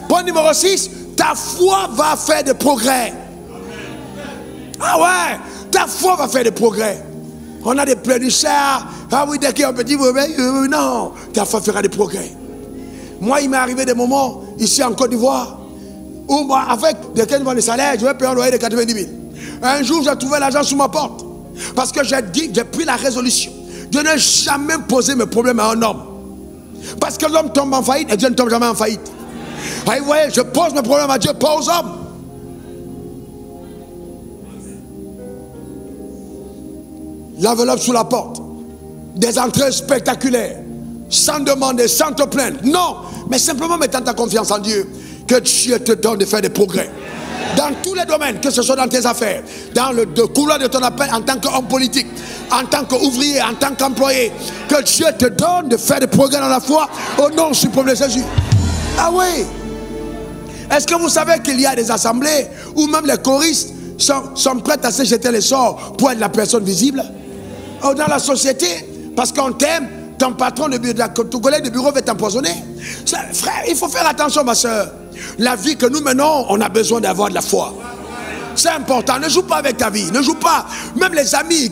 Point numéro 6, ta foi va faire des progrès. Ah ouais, ta foi va faire des progrès. On a des pléniciaires. Ah oui, dès qu'il y a un petit non, ta foi fera des progrès. Moi, il m'est arrivé des moments ici en Côte d'Ivoire où moi, avec des 15 mois de salaire, je vais payer un loyer de 90 000. Un jour, j'ai trouvé l'argent sous ma porte. Parce que j'ai pris la résolution de ne jamais poser mes problèmes à un homme. Parce que l'homme tombe en faillite et Dieu ne tombe jamais en faillite. Ah, vous voyez, je pose mes problèmes à Dieu, pas aux hommes. L'enveloppe sous la porte. Des entrées spectaculaires. Sans demander, sans te plaindre. Non, mais simplement mettant ta confiance en Dieu. Que Dieu te donne de faire des progrès. Dans tous les domaines, que ce soit dans tes affaires, dans le couloir de ton appel en tant qu'homme politique, en tant qu'ouvrier, en tant qu'employé. Que Dieu te donne de faire des progrès dans la foi au nom suprême de Jésus. Ah oui. Est-ce que vous savez qu'il y a des assemblées où même les choristes sont prêts à se jeter les sorts pour être la personne visible? Ou dans la société, parce qu'on t'aime, ton patron de bureau, ton collègue de bureau va t'empoisonner. Frère, il faut faire attention, ma soeur. La vie que nous menons, on a besoin d'avoir de la foi. C'est important. Ne joue pas avec ta vie. Ne joue pas. Même les amis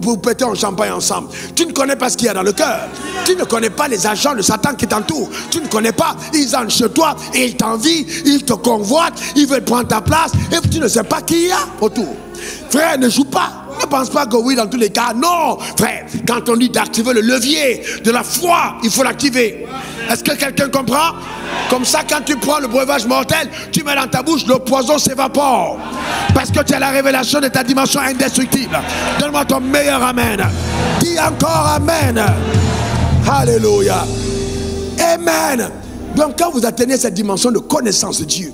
vous pétez en champagne ensemble. Tu ne connais pas ce qu'il y a dans le cœur. Tu ne connais pas les agents de Satan qui t'entourent. Tu ne connais pas. Ils entrent chez toi et ils t'envient. Ils te convoitent. Ils veulent prendre ta place. Et tu ne sais pas qui il y a autour. Frère, ne joue pas. Ne pense pas que oui, dans tous les cas. Non, frère. Quand on dit d'activer le levier de la foi, il faut l'activer. Est-ce que quelqu'un comprend? Comme ça, quand tu prends le breuvage mortel, tu mets dans ta bouche, le poison s'évapore. Parce que tu as la révélation de ta dimension indestructible. Donne-moi ton meilleur amen. Dis encore amen. Alléluia. Amen. Donc quand vous atteignez cette dimension de connaissance de Dieu,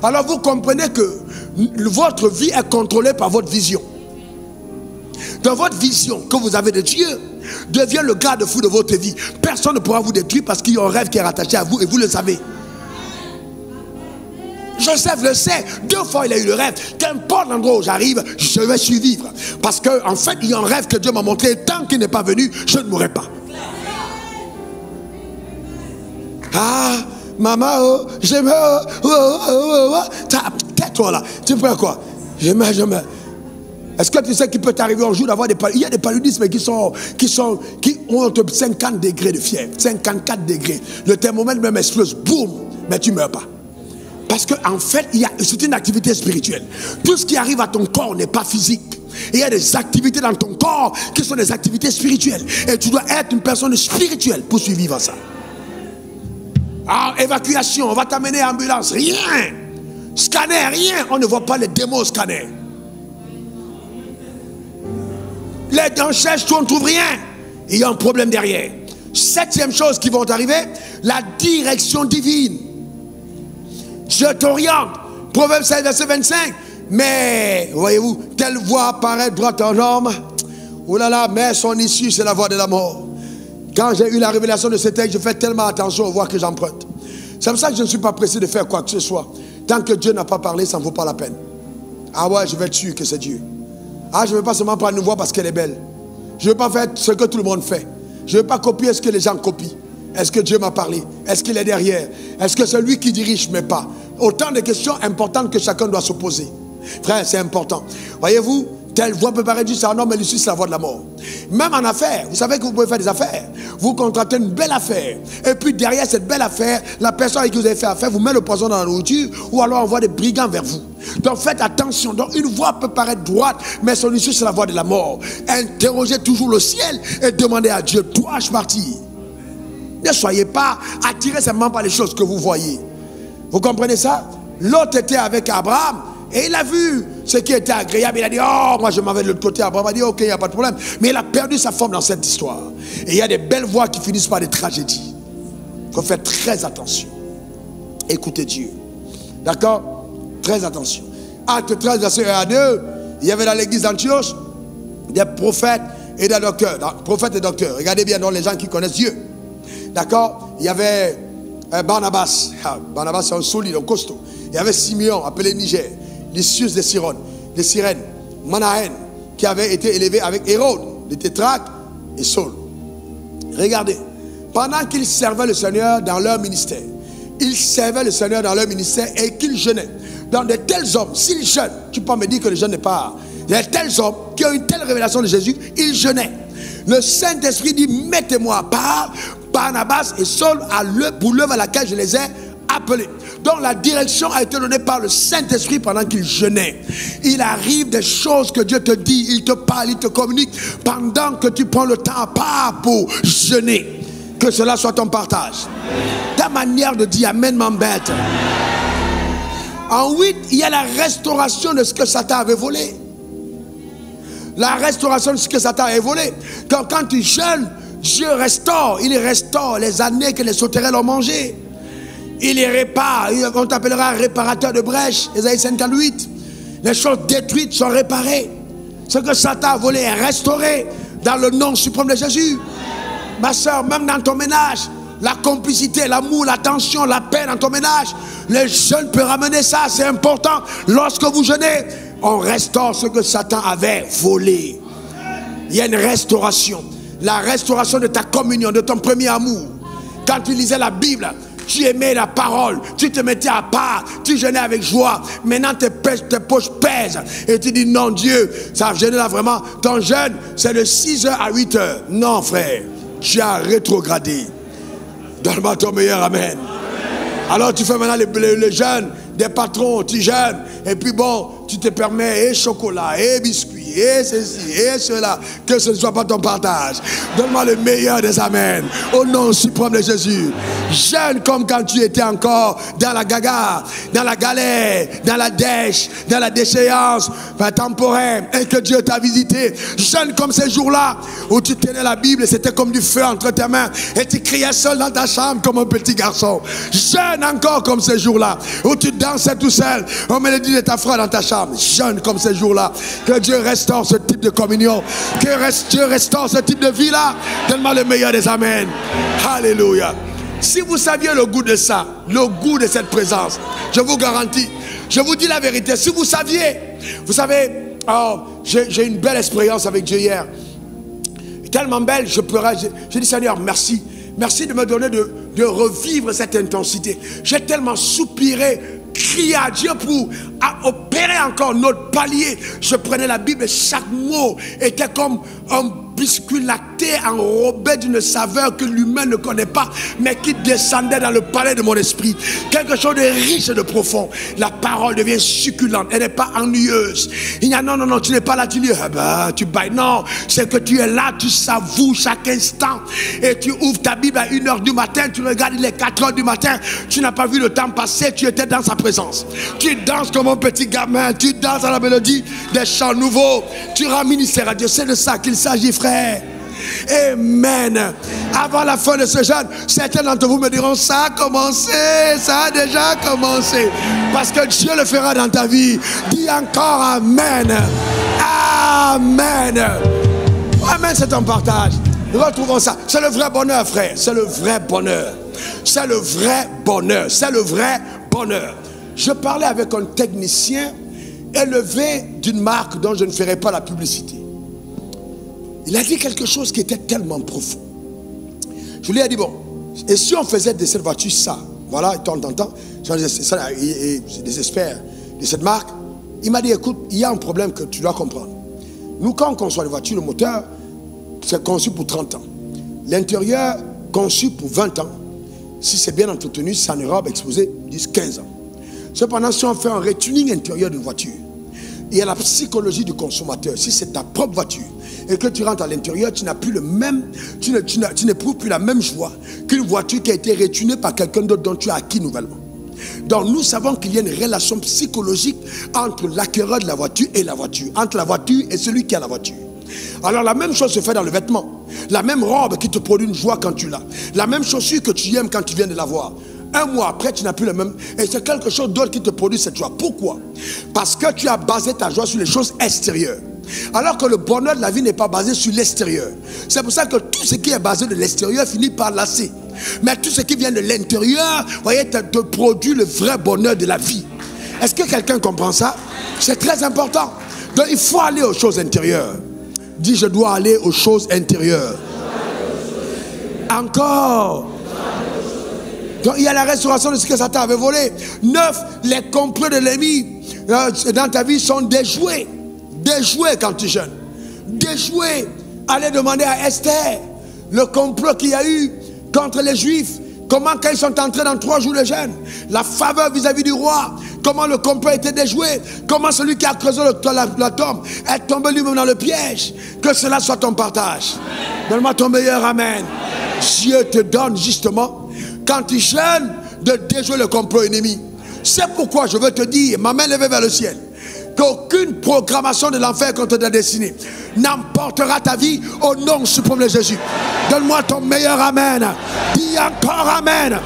alors vous comprenez que votre vie est contrôlée par votre vision. Dans votre vision que vous avez de Dieu, devient le garde-fou de votre vie. Personne ne pourra vous détruire parce qu'il y a un rêve qui est rattaché à vous et vous le savez. Joseph le sait. 2 fois il a eu le rêve. Qu'importe l'endroit où j'arrive, je vais survivre. Parce qu'en fait, il y a un rêve que Dieu m'a montré. Tant qu'il n'est pas venu, je ne mourrai pas. Ah, maman, oh, je meurs. Tais-toi là. Tu prends quoi? Je meurs. Est-ce que tu sais qu'il peut t'arriver un jour d'avoir des paludismes? Il y a des paludismes qui ont entre 50 degrés de fièvre, 54 degrés. Le thermomètre même explose, boum, mais tu ne meurs pas. Parce qu'en fait, c'est une activité spirituelle. Tout ce qui arrive à ton corps n'est pas physique. Il y a des activités dans ton corps qui sont des activités spirituelles. Et tu dois être une personne spirituelle pour survivre à ça. Ah, évacuation, on va t'amener à ambulance, rien. Scanner, rien. On ne voit pas les démons au scanner. Les dents cherchent, on ne trouve rien. Il y a un problème derrière. 7e chose qui va t'arriver, la direction divine. Je t'oriente. Proverbe 16, verset 25. Mais, voyez-vous, telle voie apparaît droite en homme. Oh là là, mais son issue, c'est la voie de la mort. Quand j'ai eu la révélation de ce texte, je fais tellement attention aux voies que j'emprunte. C'est pour ça que je ne suis pas pressé de faire quoi que ce soit. Tant que Dieu n'a pas parlé, ça ne vaut pas la peine. Ah ouais, je vais être sûr que c'est Dieu. Ah, je ne veux pas seulement prendre une voix parce qu'elle est belle. Je ne veux pas faire ce que tout le monde fait. Je ne veux pas copier ce que les gens copient. Est-ce que Dieu m'a parlé? Est-ce qu'il est derrière? Est-ce que c'est lui qui dirige mes pas? autant de questions importantes que chacun doit se poser. Frère, c'est important. Voyez-vous, telle voie peut paraître juste à un homme, mais l'issue, c'est la voie de la mort. Même en affaires, vous savez que vous pouvez faire des affaires. Vous contractez une belle affaire. Et puis derrière cette belle affaire, la personne avec qui vous avez fait affaire vous met le poison dans la nourriture ou alors envoie des brigands vers vous. Donc faites attention. Donc une voie peut paraître droite, mais son issue, c'est la voie de la mort. Interrogez toujours le ciel et demandez à Dieu, dois-je partir? Ne soyez pas attirés seulement par les choses que vous voyez. Vous comprenez ça? L'autre était avec Abraham. Et il a vu ce qui était agréable. Il a dit, oh, moi je m'en vais de l'autre côté. Abraham a dit, ok, il n'y a pas de problème. Mais il a perdu sa forme dans cette histoire. Et il y a des belles voies qui finissent par des tragédies. Il faut faire très attention. Écoutez Dieu. D'accord? Très attention. Acte 13, verset 1 à 2. Il y avait dans l'église d'Antioche des prophètes et des docteurs. Prophètes et docteurs. Regardez bien dans les gens qui connaissent Dieu. D'accord? Il y avait Barnabas. Barnabas, c'est un solide, un costaud. Il y avait Simeon, appelé Niger. Lysius de Cyrène, Manahen, qui avait été élevé avec Hérode, le tétrarque et Saul. Regardez, pendant qu'ils servaient le Seigneur dans leur ministère, ils servaient le Seigneur dans leur ministère et qu'ils jeûnaient. Dans de tels hommes, s'ils jeûnent, tu peux me dire que le jeûne n'est pas. Il y a de tels hommes qui ont une telle révélation de Jésus, ils jeûnaient. Le Saint-Esprit dit, mettez-moi à part Barnabas et Saul pour l'œuvre à laquelle je les ai appelés. Donc la direction a été donnée par le Saint-Esprit pendant qu'il jeûnait. Il arrive des choses que Dieu te dit, il te parle, il te communique pendant que tu prends le temps à part pour jeûner. Que cela soit ton partage. Ta manière de dire Amen m'embête. En 8, il y a la restauration de ce que Satan avait volé. La restauration de ce que Satan avait volé. Quand tu jeûnes, Dieu restaure. Il restaure les années que les sauterelles ont mangées. Il les répare. On t'appellera réparateur de brèches. Ésaïe 58. Les choses détruites sont réparées. Ce que Satan a volé est restauré dans le nom suprême de Jésus. Ma soeur, même dans ton ménage, la complicité, l'amour, l'attention, la paix dans ton ménage, le jeûne peut ramener ça. C'est important. Lorsque vous jeûnez, on restaure ce que Satan avait volé. Il y a une restauration. La restauration de ta communion, de ton premier amour. Quand tu lisais la Bible, tu aimais la parole, tu te mettais à part, tu jeûnais avec joie. Maintenant tes poches pèsent et tu dis non Dieu, ça jeûne là vraiment. Ton jeûne c'est de 6h à 8h. Non frère, tu as rétrogradé. Donne-moi ton meilleur amen. Alors tu fais maintenant le jeûne des patrons, tu jeûnes et puis bon, tu te permets et chocolat et biscuits et ceci et cela. Que ce ne soit pas ton partage. Donne-moi le meilleur des amens au nom suprême de Jésus. Jeûne comme quand tu étais encore dans la gaga, dans la galère, dans la dèche, dans la déchéance temporaire et que Dieu t'a visité. Jeûne comme ces jours-là où tu tenais la Bible et c'était comme du feu entre tes mains et tu criais seul dans ta chambre comme un petit garçon. Jeûne encore comme ces jours-là où tu dansais tout seul au mélodie de ta foi dans ta chambre. Jeûne comme ces jours-là. Que Dieu restaure ce type de communion. Que Dieu restaure ce type de vie-là. Donne-moi le meilleur des amens. Alléluia. Si vous saviez le goût de ça, le goût de cette présence, je vous garantis, je vous dis la vérité, si vous saviez, vous savez, oh, j'ai une belle expérience avec Dieu hier. Tellement belle, je pleurais, j'ai dit Seigneur, merci. Merci de me donner de revivre cette intensité. J'ai tellement soupiré, crié à Dieu pour opérer encore notre palier. Je prenais la Bible et chaque mot était comme un biscuit lacté enrobé d'une saveur que l'humain ne connaît pas, mais qui descendait dans le palais de mon esprit. Quelque chose de riche et de profond. La parole devient succulente, elle n'est pas ennuyeuse. Il y a non, tu n'es pas là, tu dis, tu bailles. Non, c'est que tu es là, tu savoues chaque instant. Et tu ouvres ta Bible à 1h du matin, tu regardes, il est 4h du matin, tu n'as pas vu le temps passer, tu étais dans sa présence. Tu danses comme un petit gamin, tu danses à la mélodie des chants nouveaux, tu rends ministère à Dieu. C'est de ça qu'il s'agit, frère. Amen. Avant la fin de ce jeûne, certains d'entre vous me diront, ça a commencé, ça a déjà commencé. Parce que Dieu le fera dans ta vie. Dis encore Amen. Amen. Amen, c'est un partage. Retrouvons ça. C'est le vrai bonheur, frère. C'est le vrai bonheur. C'est le vrai bonheur. C'est le vrai bonheur. Je parlais avec un technicien élevé d'une marque dont je ne ferai pas la publicité. Il a dit quelque chose qui était tellement profond. Je lui ai dit, bon, et si on faisait de cette voiture ça, voilà, de temps en temps, c'est des experts de cette marque. Il m'a dit, écoute, il y a un problème que tu dois comprendre. Nous, quand on conçoit les voitures, le moteur, c'est conçu pour 30 ans. L'intérieur, conçu pour 20 ans. Si c'est bien entretenu, ça ne va exposer 10-15 ans. Cependant, si on fait un retuning intérieur d'une voiture, il y a la psychologie du consommateur. Si c'est ta propre voiture et que tu rentres à l'intérieur, tu n'as plus le même, tu n'éprouves plus la même joie qu'une voiture qui a été retunée par quelqu'un d'autre dont tu as acquis nouvellement. Donc nous savons qu'il y a une relation psychologique entre l'acquéreur de la voiture et la voiture, entre la voiture et celui qui a la voiture. Alors la même chose se fait dans le vêtement. La même robe qui te produit une joie quand tu l'as. La même chaussure que tu aimes quand tu viens de l'avoir. Un mois après, tu n'as plus le même. Et c'est quelque chose d'autre qui te produit cette joie. Pourquoi? Parce que tu as basé ta joie sur les choses extérieures. Alors que le bonheur de la vie n'est pas basé sur l'extérieur. C'est pour ça que tout ce qui est basé de l'extérieur finit par lasser. Mais tout ce qui vient de l'intérieur, voyez, te produit le vrai bonheur de la vie. Est-ce que quelqu'un comprend ça? C'est très important. Donc il faut aller aux choses intérieures. Dis, je dois aller aux choses intérieures. Encore. Donc il y a la restauration de ce que Satan avait volé. 9, les complots de l'ennemi dans ta vie sont déjoués. Déjoués quand tu jeûnes. Déjoués. Allez demander à Esther le complot qu'il y a eu contre les Juifs. Comment quand ils sont entrés dans 3 jours de jeûne, la faveur vis-à-vis du roi, comment le complot a été déjoué, comment celui qui a creusé la tombe est tombé lui-même dans le piège. Que cela soit ton partage. Donne-moi ton meilleur amen. Dieu te donne justement, quand tu jeûnes, de déjouer le complot ennemi. C'est pourquoi je veux te dire, ma main levée vers le ciel, qu'aucune programmation de l'enfer contre ta destinée n'emportera ta vie au nom suprême de Jésus. Donne-moi ton meilleur amen. Dis encore amen.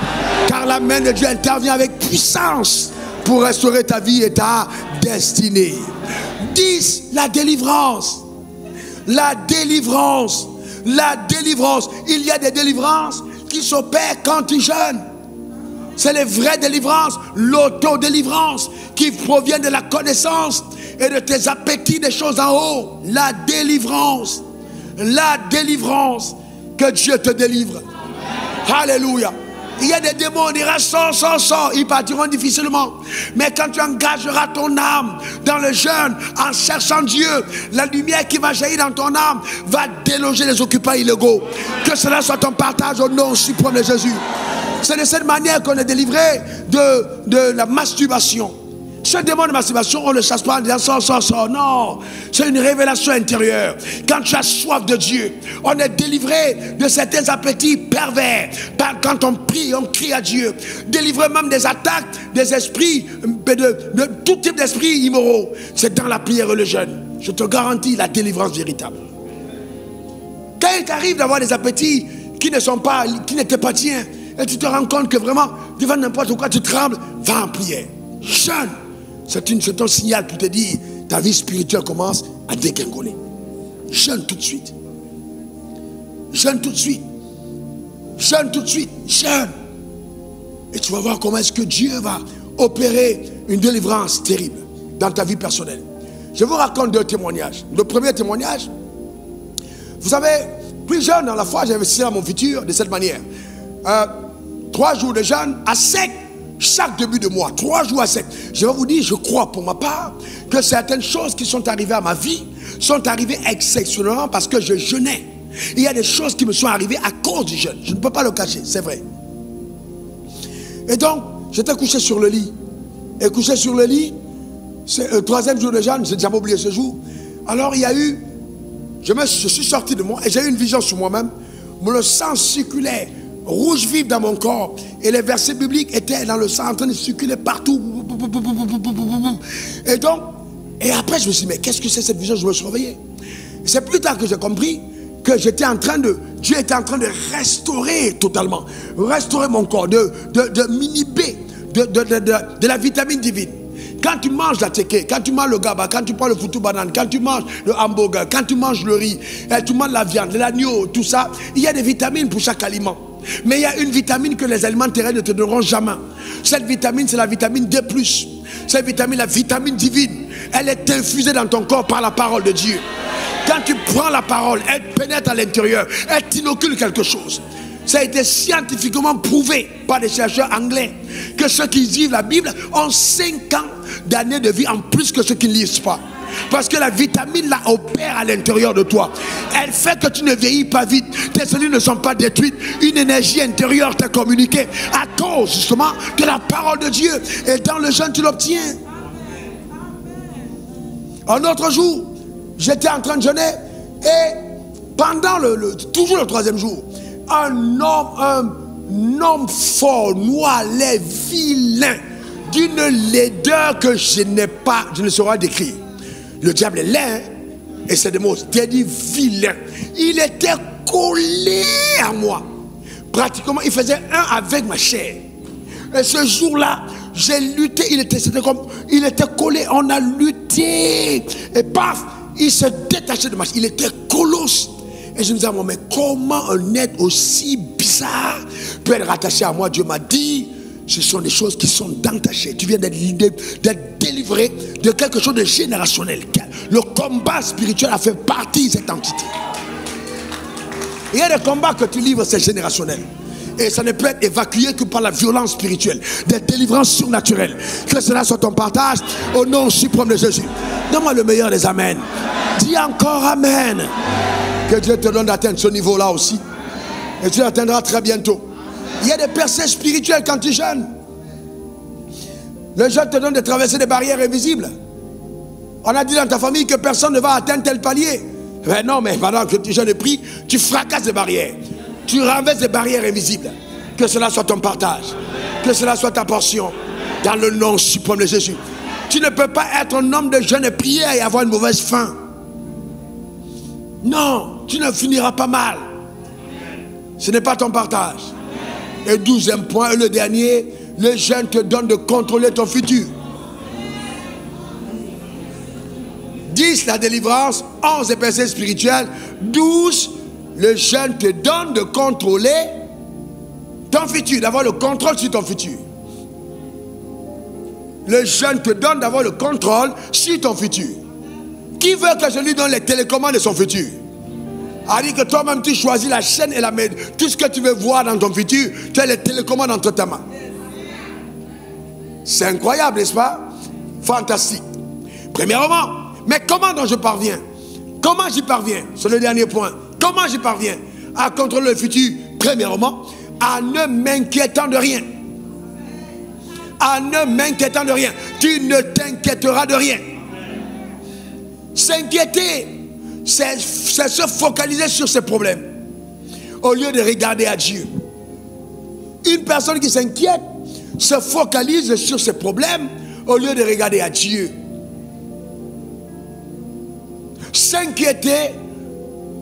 Car la main de Dieu intervient avec puissance pour restaurer ta vie et ta destinée. 10. La délivrance. La délivrance. La délivrance. Il y a des délivrances qui s'opèrent quand tu jeûnes. C'est les vraies délivrances, l'autodélivrance qui provient de la connaissance et de tes appétits des choses en haut. La délivrance, que Dieu te délivre. Alléluia. Il y a des démons, on dira sors, ils partiront difficilement. Mais quand tu engageras ton âme dans le jeûne, en cherchant Dieu, la lumière qui va jaillir dans ton âme va déloger les occupants illégaux. Que cela soit ton partage au nom suprême de Jésus. C'est de cette manière qu'on est délivré de la masturbation. Ce démon de masturbation, on ne le chasse pas en disant sors. Non, c'est une révélation intérieure. Quand tu as soif de Dieu, on est délivré de certains appétits pervers. Quand on prie, on crie à Dieu. Délivré même des attaques, des esprits, de tout type d'esprits immoraux. C'est dans la prière et le jeûne. Je te garantis la délivrance véritable. Quand il t'arrive d'avoir des appétits qui n'étaient pas tiens, et tu te rends compte que vraiment, devant n'importe quoi, tu trembles, va en prière. Jeûne. C'est un signal pour te dire, ta vie spirituelle commence à dégringoler. Jeûne tout de suite. Jeûne tout de suite. Jeûne tout de suite. Jeûne. Et tu vas voir comment est-ce que Dieu va opérer une délivrance terrible dans ta vie personnelle. Je vous raconte 2 témoignages. Le premier témoignage, vous savez, plus jeune dans la foi, j'ai investi dans mon futur de cette manière. 3 jours de jeûne à sec chaque début de mois, 3 jours à sec. Je vais vous dire, je crois pour ma part que certaines choses qui sont arrivées à ma vie sont arrivées exceptionnellement parce que je jeûnais. Il y a des choses qui me sont arrivées à cause du jeûne. Je ne peux pas le cacher, c'est vrai. Et donc, j'étais couché sur le lit. Et couché sur le lit, c'est le 3e jour de jeûne, j'ai jamais oublié ce jour. Alors il y a eu, je suis sorti de moi et j'ai eu une vision sur moi-même. Le sang circulait rouge vif dans mon corps et les versets bibliques étaient dans le sang en train de circuler partout. Et donc, et après je me suis dit, mais qu'est-ce que c'est cette vision? Je me suis réveillé. C'est plus tard que j'ai compris que Dieu était en train de restaurer totalement, restaurer mon corps, de m'inhiber de la vitamine divine. Quand tu manges la teke, quand tu manges le gaba, quand tu prends le foutu banane, quand tu manges le hamburger, quand tu manges le riz, tu manges la viande, l'agneau, tout ça, il y a des vitamines pour chaque aliment. Mais il y a une vitamine que les aliments terrestres ne te donneront jamais. Cette vitamine, c'est la vitamine D+. Cette vitamine, la vitamine divine, elle est infusée dans ton corps par la parole de Dieu. Quand tu prends la parole, elle pénètre à l'intérieur, elle t'inocule quelque chose. Ça a été scientifiquement prouvé par des chercheurs anglais que ceux qui vivent la Bible ont 5 ans d'années de vie en plus que ceux qui ne lisent pas. Parce que la vitamine là opère à l'intérieur de toi. Elle fait que tu ne vieillis pas vite. Tes cellules ne sont pas détruites. Une énergie intérieure t'a communiqué à cause justement de la parole de Dieu. Et dans le jeûne tu l'obtiens. Un autre jour, j'étais en train de jeûner et pendant toujours le 3e jour, un homme fort, noir, laid, vilain, d'une laideur que je ne saurais décrire. Le diable est laid, et c'est des mots, j'ai dit vilain. Il était collé à moi. Pratiquement, il faisait un avec ma chair. Et ce jour-là, j'ai lutté, il était collé, on a lutté. Et paf, il se détachait de ma chair, il était colosse. Et je me disais, mais comment un être aussi bizarre peut être rattaché à moi? Dieu m'a dit, ce sont des choses qui sont dans ta chair. Tu viens d'être délivré de quelque chose de générationnel. Le combat spirituel a fait partie de cette entité. Il y a des combats que tu livres, c'est générationnel. Et ça ne peut être évacué que par la violence spirituelle, des délivrances surnaturelles. Que cela soit ton partage au nom suprême de Jésus. Donne-moi le meilleur des amens. Dis encore amen. Que Dieu te donne d'atteindre ce niveau-là aussi. Et tu l'atteindras très bientôt. Il y a des percées spirituelles quand tu jeûnes. Le jeûne te donne de traverser des barrières invisibles. On a dit dans ta famille que personne ne va atteindre tel palier. Mais non, mais pendant que tu jeûnes et pries, tu fracasses des barrières. Tu renverses des barrières invisibles. Que cela soit ton partage. Que cela soit ta portion. Dans le nom suprême de Jésus. Tu ne peux pas être un homme de jeûne et prière et avoir une mauvaise fin. Non, tu ne finiras pas mal. Ce n'est pas ton partage. Et 12e point, et le dernier, le jeûne te donne de contrôler ton futur. 10, la délivrance. 11, les percées spirituelles. 12, le jeûne te donne de contrôler ton futur, d'avoir le contrôle sur ton futur. Le jeûne te donne d'avoir le contrôle sur ton futur. Qui veut que je lui donne les télécommandes de son futur? A dit que toi-même tu choisis la chaîne et la méthode. Tout ce que tu veux voir dans ton futur, tu as les télécommandes entre ta main. C'est incroyable, n'est-ce pas? Fantastique. Premièrement, mais comment donc je parviens? Comment j'y parviens? C'est le dernier point. Comment j'y parviens à contrôler le futur? Premièrement, en ne m'inquiétant de rien. En ne m'inquiétant de rien. Tu ne t'inquiéteras de rien. S'inquiéter, c'est se focaliser sur ses problèmes au lieu de regarder à Dieu. Une personne qui s'inquiète se focalise sur ses problèmes au lieu de regarder à Dieu. S'inquiéter,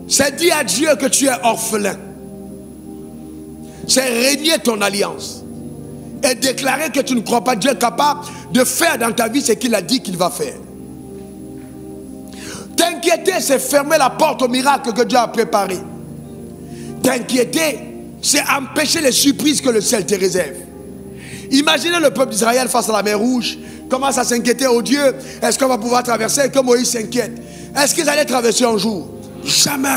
c'est dire à Dieu que tu es orphelin. C'est régner ton alliance et déclarer que tu ne crois pas Dieu capable de faire dans ta vie ce qu'il a dit qu'il va faire. T'inquiéter, c'est fermer la porte au miracle que Dieu a préparé. T'inquiéter, c'est empêcher les surprises que le ciel te réserve. Imaginez le peuple d'Israël face à la mer Rouge, commence à s'inquiéter, oh Dieu, est-ce qu'on va pouvoir traverser? Que Moïse s'inquiète. Est-ce qu'ils allaient traverser un jour? Jamais.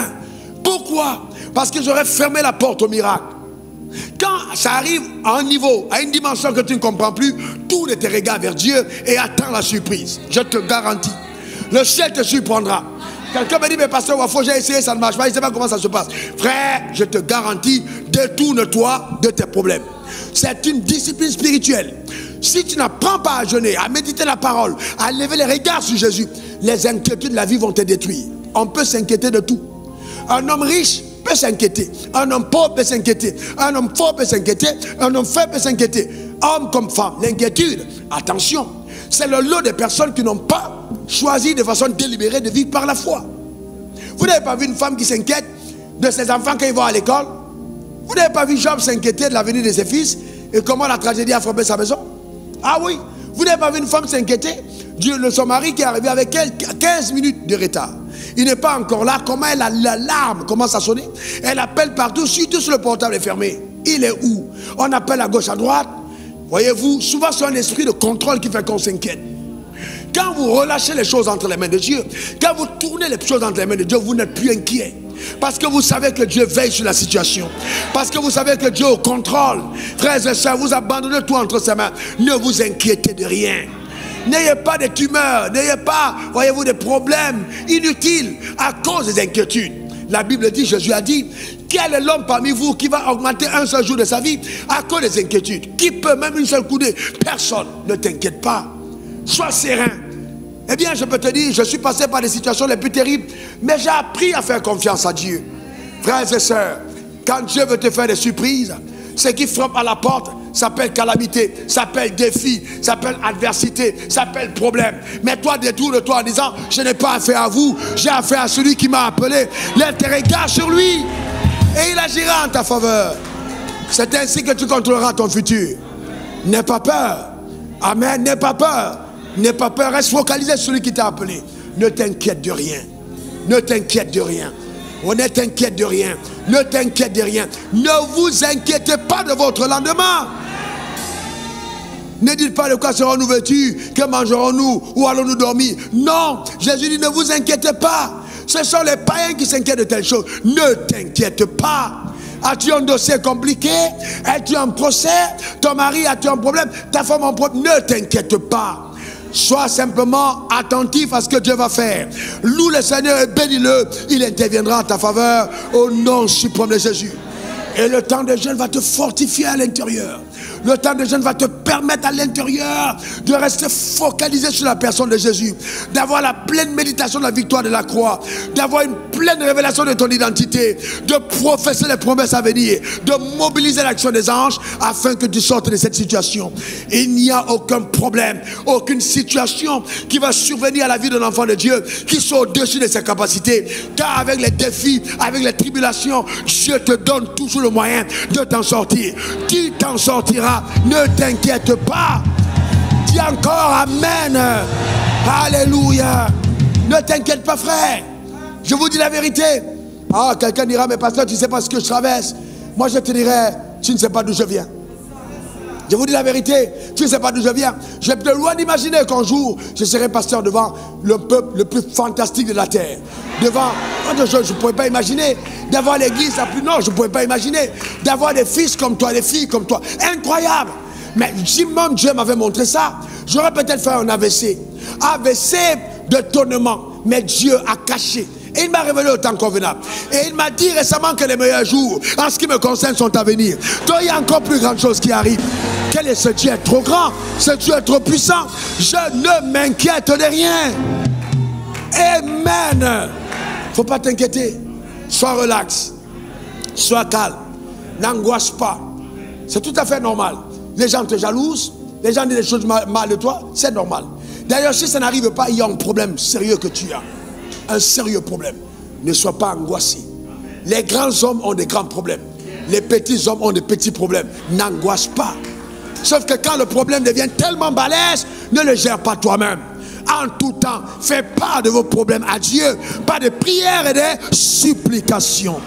Pourquoi? Parce qu'ils auraient fermé la porte au miracle. Quand ça arrive à un niveau, à une dimension que tu ne comprends plus, tourne tes regards vers Dieu et attends la surprise. Je te garantis. Le ciel te surprendra. Quelqu'un me dit, mais pasteur Wafo, j'ai essayé, ça ne marche pas, je ne sais pas comment ça se passe. Frère, je te garantis, détourne-toi de tes problèmes. C'est une discipline spirituelle. Si tu n'apprends pas à jeûner, à méditer la parole, à lever les regards sur Jésus, les inquiétudes de la vie vont te détruire. On peut s'inquiéter de tout. Un homme riche peut s'inquiéter. Un homme pauvre peut s'inquiéter. Un homme fort peut s'inquiéter. Un homme faible peut s'inquiéter. Homme comme femme, l'inquiétude, attention, c'est le lot des personnes qui n'ont pas choisi de façon délibérée de vivre par la foi. Vous n'avez pas vu une femme qui s'inquiète de ses enfants quand ils vont à l'école? Vous n'avez pas vu Job s'inquiéter de l'avenir de ses fils et comment la tragédie a frappé sa maison? Ah oui, vous n'avez pas vu une femme s'inquiéter de son mari qui est arrivé avec elle 15 minutes de retard. Il n'est pas encore là. Comment l'alarme commence à sonner? Elle appelle partout, surtout sur le portable est fermé. Il est où? On appelle à gauche, à droite. Voyez-vous, souvent c'est un esprit de contrôle qui fait qu'on s'inquiète. Quand vous relâchez les choses entre les mains de Dieu, quand vous tournez les choses entre les mains de Dieu, vous n'êtes plus inquiet. Parce que vous savez que Dieu veille sur la situation. Parce que vous savez que Dieu est au contrôle. Frères et sœurs, vous abandonnez tout entre ses mains. Ne vous inquiétez de rien. N'ayez pas de tumeurs, n'ayez pas, voyez-vous, des problèmes inutiles à cause des inquiétudes. La Bible dit, Jésus a dit, quel est l'homme parmi vous qui va augmenter un seul jour de sa vie à cause des inquiétudes? Qui peut, même une seule coudée? Personne. Ne t'inquiète pas. Sois serein. Eh bien, je peux te dire, je suis passé par des situations les plus terribles, mais j'ai appris à faire confiance à Dieu. Frères et sœurs, quand Dieu veut te faire des surprises, ce qui frappe à la porte s'appelle calamité, s'appelle défi, s'appelle adversité, s'appelle problème. Mais toi, détourne-toi en disant, je n'ai pas affaire à vous, j'ai affaire à celui qui m'a appelé. Lève tes regards sur lui et il agira en ta faveur. C'est ainsi que tu contrôleras ton futur. N'aie pas peur. Amen, n'aie pas peur. N'aie pas peur, reste focalisé sur celui qui t'a appelé. Ne t'inquiète de rien. Ne t'inquiète de rien. On ne t'inquiète de rien. Ne t'inquiète de rien. Ne vous inquiétez pas de votre lendemain. Ne dites pas de quoi serons-nous vêtus, que mangerons-nous, où allons-nous dormir. Non, Jésus dit ne vous inquiétez pas. Ce sont les païens qui s'inquiètent de telles choses. Ne t'inquiète pas. As-tu un dossier compliqué? Es-tu en procès? Ton mari a-tu un problème? Ta femme a un problème? Ne t'inquiète pas. Sois simplement attentif à ce que Dieu va faire. Loue le Seigneur et bénis-le. Il interviendra en ta faveur au nom suprême de Jésus. Et le temps de jeûne va te fortifier à l'intérieur. Le temps de jeûne va te permettre à l'intérieur de rester focalisé sur la personne de Jésus, d'avoir la pleine méditation de la victoire de la croix, d'avoir une pleine révélation de ton identité, de professer les promesses à venir, de mobiliser l'action des anges afin que tu sortes de cette situation. Il n'y a aucun problème, aucune situation qui va survenir à la vie d'un enfant de Dieu qui soit au-dessus de ses capacités. Car avec les défis, avec les tribulations, Dieu te donne toujours le moyen de t'en sortir. Tu t'en sortiras. Ne t'inquiète pas. Dis encore Amen. Alléluia. Ne t'inquiète pas, frère. Je vous dis la vérité. Ah, quelqu'un dira, mais pasteur, tu ne sais pas ce que je traverse. Moi, je te dirais, tu ne sais pas d'où je viens. Je vous dis la vérité, tu ne sais pas d'où je viens. Je peux loin d'imaginer qu'un jour, je serai pasteur devant le peuple le plus fantastique de la terre. Devant, je ne pourrais pas imaginer. D'avoir l'église la plus nord, je ne pourrais pas imaginer. D'avoir des fils comme toi, des filles comme toi. Incroyable. Mais si même Dieu m'avait montré ça, j'aurais peut-être fait un AVC. AVC de tonnement. Mais Dieu a caché. Et il m'a révélé au temps convenable. Et il m'a dit récemment que les meilleurs jours, en ce qui me concerne, sont à venir. Donc il y a encore plus grandes choses qui arrivent. Quel est ce Dieu est trop grand? Ce Dieu est trop puissant. Je ne m'inquiète de rien. Amen. Il ne faut pas t'inquiéter. Sois relax. Sois calme. N'angoisse pas. C'est tout à fait normal. Les gens te jalousent. Les gens disent des choses mal de toi. C'est normal. D'ailleurs, si ça n'arrive pas, il y a un problème sérieux que tu as. Un sérieux problème. Ne sois pas angoissé. Les grands hommes ont des grands problèmes. Les petits hommes ont des petits problèmes. N'angoisse pas. Sauf que quand le problème devient tellement balèze, ne le gère pas toi-même. En tout temps, faites part de vos problèmes à Dieu, pas de prières et de supplications.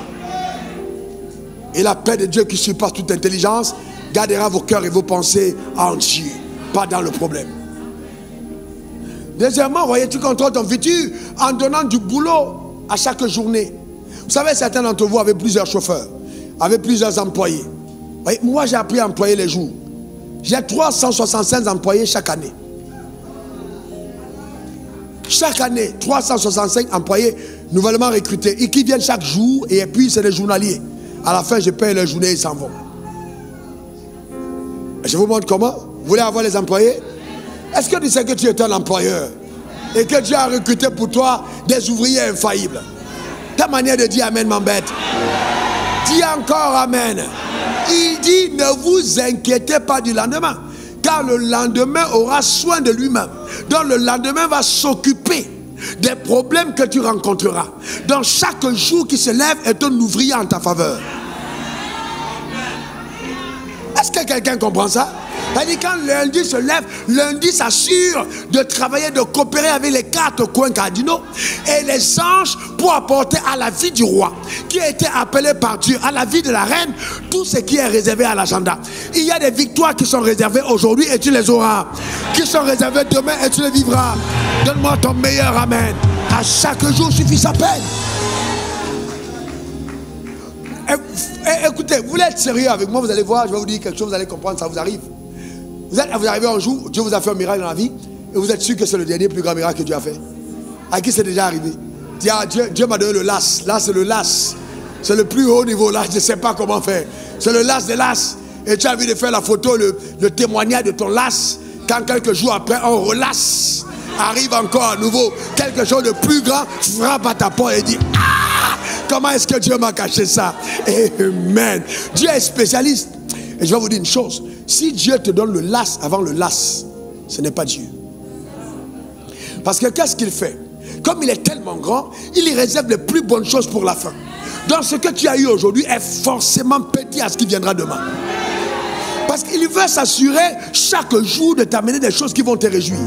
Et la paix de Dieu qui surpasse toute intelligence gardera vos cœurs et vos pensées en Dieu, pas dans le problème. Deuxièmement, voyez, tu contrôles ton futur en donnant du boulot à chaque journée. Vous savez, certains d'entre vous avaient plusieurs chauffeurs, avaient plusieurs employés. Voyez, moi, j'ai appris à employer les jours. J'ai 365 employés chaque année. Chaque année, 365 employés nouvellement recrutés et qui viennent chaque jour et puis c'est des journaliers. À la fin, je paye leur journée et ils s'en vont. Je vous montre comment. Vous voulez avoir les employés? Est-ce que tu sais que tu es un employeur et que Dieu a recruté pour toi des ouvriers infaillibles? Ta manière de dire Amen m'embête. Dis encore Amen. Il dit ne vous inquiétez pas du lendemain, car le lendemain aura soin de lui-même. Donc le lendemain va s'occuper des problèmes que tu rencontreras. Donc chaque jour qui se lève est un ouvrier en ta faveur. Est-ce que quelqu'un comprend ça? C'est-à-dire quand lundi se lève, lundi s'assure de travailler, de coopérer avec les 4 coins cardinaux et les anges pour apporter à la vie du roi qui a été appelé par Dieu, à la vie de la reine, tout ce qui est réservé à l'agenda. Il y a des victoires qui sont réservées aujourd'hui et tu les auras. Qui sont réservées demain et tu les vivras. Donne-moi ton meilleur Amen. À chaque jour suffit sa peine. Écoutez, vous voulez être sérieux avec moi, vous allez voir, je vais vous dire quelque chose, vous allez comprendre, ça vous arrive. Vous arrivez un jour, Dieu vous a fait un miracle dans la vie, et vous êtes sûr que c'est le dernier plus grand miracle que Dieu a fait. À qui c'est déjà arrivé? Dieu m'a donné le las. Là, c'est le las. C'est le plus haut niveau là, je ne sais pas comment faire. C'est le las des las. Et tu as envie de faire la photo, le témoignage de ton las. Quand quelques jours après, on relasse. Arrive encore à nouveau quelque chose de plus grand, frappe à ta porte et dit: ah, comment est-ce que Dieu m'a caché ça? Amen. Dieu est spécialiste. Et je vais vous dire une chose. Si Dieu te donne le las avant le las, ce n'est pas Dieu. Parce que qu'est-ce qu'il fait? Comme il est tellement grand, il y réserve les plus bonnes choses pour la fin. Donc ce que tu as eu aujourd'hui est forcément petit à ce qui viendra demain. Parce qu'il veut s'assurer chaque jour de t'amener des choses qui vont te réjouir.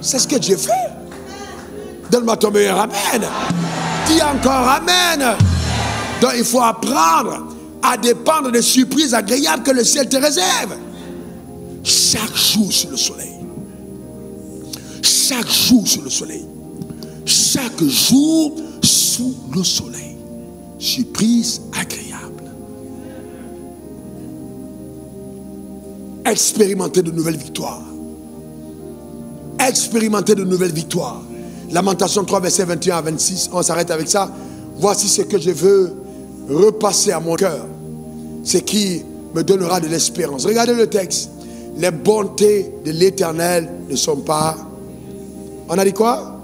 C'est ce que Dieu fait. Donne-moi ton meilleur amen. Dis encore amen. Donc il faut apprendre à dépendre des surprises agréables que le ciel te réserve. Chaque jour sous le soleil. Chaque jour sous le soleil. Chaque jour sous le soleil. Surprise agréable. Expérimenter de nouvelles victoires. Expérimenter de nouvelles victoires. Lamentation 3, verset 21 à 26. On s'arrête avec ça. Voici ce que je veux repasser à mon cœur. Ce qui me donnera de l'espérance. Regardez le texte. Les bontés de l'Éternel ne sont pas... On a dit quoi?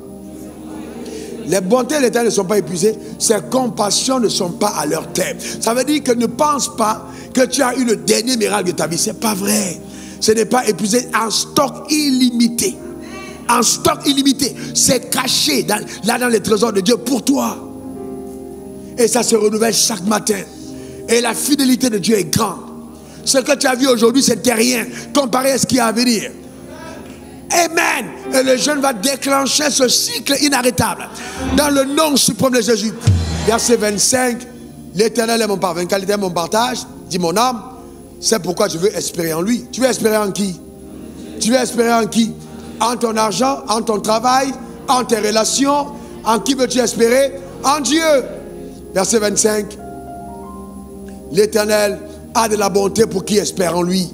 Les bontés de l'Éternel ne sont pas épuisées. Ses compassions ne sont pas à leur terme. Ça veut dire que ne pense pas que tu as eu le dernier miracle de ta vie. Ce n'est pas vrai. Ce n'est pas épuisé. En stock illimité. En stock illimité. C'est caché là dans les trésors de Dieu pour toi. Et ça se renouvelle chaque matin. Et la fidélité de Dieu est grande. Ce que tu as vu aujourd'hui, c'était rien comparé à ce qui est à venir. Amen. Et le jeune va déclencher ce cycle inarrêtable. Dans le nom suprême de Jésus. Verset 25. L'Éternel est mon partage. 24, l'Éternel est mon partage. Dit mon âme. C'est pourquoi je veux espérer en lui. Tu veux espérer en qui? Tu veux espérer en qui? En ton argent, en ton travail, en tes relations. En qui veux-tu espérer? En Dieu. Verset 25. L'Éternel a de la bonté pour qui espère en lui.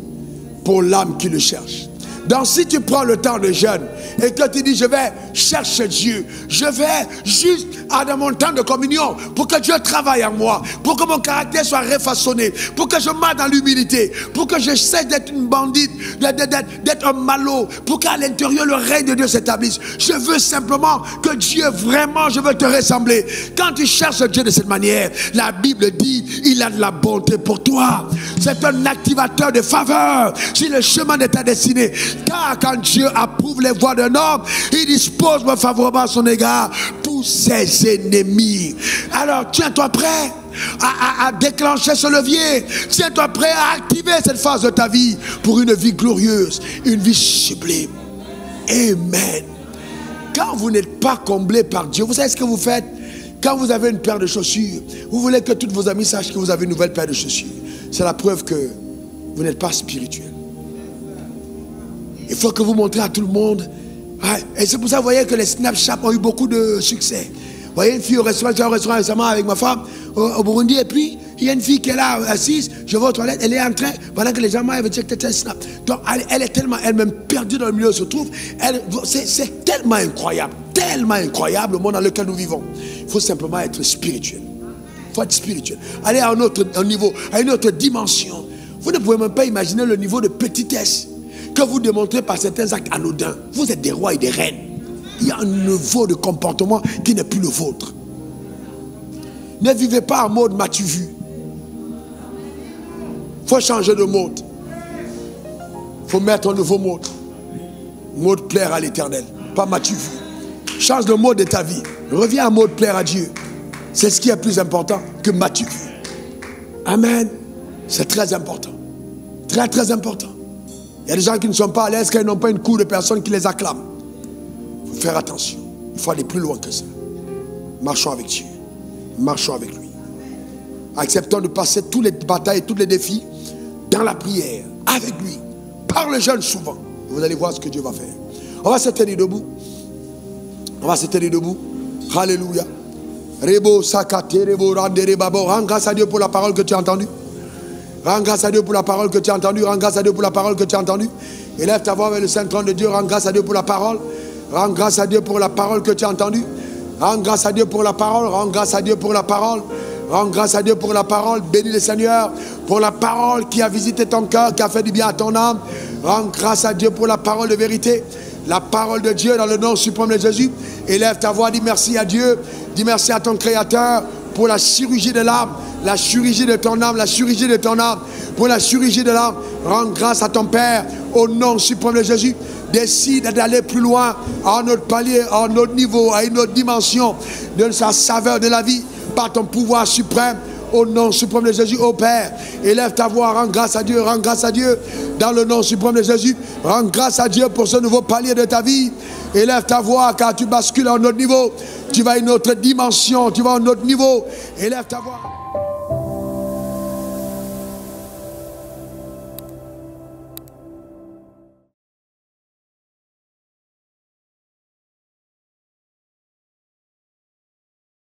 Pour l'âme qui le cherche. Donc si tu prends le temps de jeûne et que tu dis je vais chercher Dieu, je vais juste dans mon temps de communion pour que Dieu travaille en moi, pour que mon caractère soit refaçonné, pour que je marche dans l'humilité, pour que je cesse d'être une bandite, d'être un malot, pour qu'à l'intérieur le règne de Dieu s'établisse. Je veux simplement que Dieu vraiment, je veux te ressembler. Quand tu cherches Dieu de cette manière, la Bible dit il a de la bonté pour toi. C'est un activateur de faveur sur le chemin de ta destinée. Car quand Dieu approuve les voies d'un homme, il dispose favorablement à son égard tous ses ennemis. Alors tiens-toi prêt à déclencher ce levier. Tiens-toi prêt à activer cette phase de ta vie pour une vie glorieuse, une vie sublime. Amen. Quand vous n'êtes pas comblé par Dieu, vous savez ce que vous faites? Quand vous avez une paire de chaussures, vous voulez que tous vos amis sachent que vous avez une nouvelle paire de chaussures. C'est la preuve que vous n'êtes pas spirituel. Il faut que vous montrez à tout le monde. Ouais. Et c'est pour ça que vous voyez que les Snapchat ont eu beaucoup de succès. Vous voyez une fille au restaurant, j'étais au restaurant récemment avec ma femme au Burundi, et puis il y a une fille qui est là assise, je vais aux toilettes, elle est en train, pendant que les gens m'avaient dit que snap. Donc elle est tellement elle-même perdue dans le milieu où elle se trouve. C'est tellement incroyable le monde dans lequel nous vivons. Il faut simplement être spirituel. Il faut être spirituel. Aller à un autre niveau, à une autre dimension. Vous ne pouvez même pas imaginer le niveau de petitesse que vous démontrez par certains actes anodins. Vous êtes des rois et des reines. Il y a un niveau de comportement qui n'est plus le vôtre. Ne vivez pas en mode m'as-tu vu. Il faut changer de mode. Il faut mettre un nouveau mode. Mode plaire à l'Éternel. Pas m'as-tu vu. Change le mode de ta vie. Reviens en mode plaire à Dieu. C'est ce qui est plus important que m'as-tu vu. Amen. C'est très important. Très très important. Il y a des gens qui ne sont pas à l'aise car ils n'ont pas une cour de personnes qui les acclament. Il faut faire attention. Il faut aller plus loin que ça. Marchons avec Dieu. Marchons avec lui. Acceptons de passer toutes les batailles, tous les défis dans la prière, avec lui. Par le jeûne souvent. Vous allez voir ce que Dieu va faire. On va se tenir debout. On va se tenir debout. Alléluia. Rebo sakate, rebo randere babo. Rends grâce à Dieu pour la parole que tu as entendue. Rends grâce à Dieu pour la parole que tu as entendue. Rends grâce à Dieu pour la parole que tu as entendue. Élève ta voix vers le Saint-Trône de Dieu. Rends grâce à Dieu pour la parole. Rends grâce à Dieu pour la parole que tu as entendue. Rends grâce à Dieu pour la parole. Rends grâce à Dieu pour la parole. Rends grâce à Dieu pour la parole. Bénis le Seigneur pour la parole qui a visité ton cœur, qui a fait du bien à ton âme. Rends grâce à Dieu pour la parole de vérité. La parole de Dieu dans le nom suprême de Jésus. Élève ta voix, dis merci à Dieu. Dis merci à ton Créateur pour la chirurgie de l'âme, la chirurgie de ton âme, la chirurgie de ton âme, pour la chirurgie de l'âme. Rends grâce à ton Père au nom suprême de Jésus. Décide d'aller plus loin, à un autre palier, à un autre niveau, à une autre dimension de sa saveur de la vie par ton pouvoir suprême. Au nom suprême de Jésus, ô Père, élève ta voix, rends grâce à Dieu dans le nom suprême de Jésus. Rends grâce à Dieu pour ce nouveau palier de ta vie. Élève ta voix car tu bascules à un autre niveau. Tu vas à une autre dimension, tu vas à un autre niveau. Élève ta voix.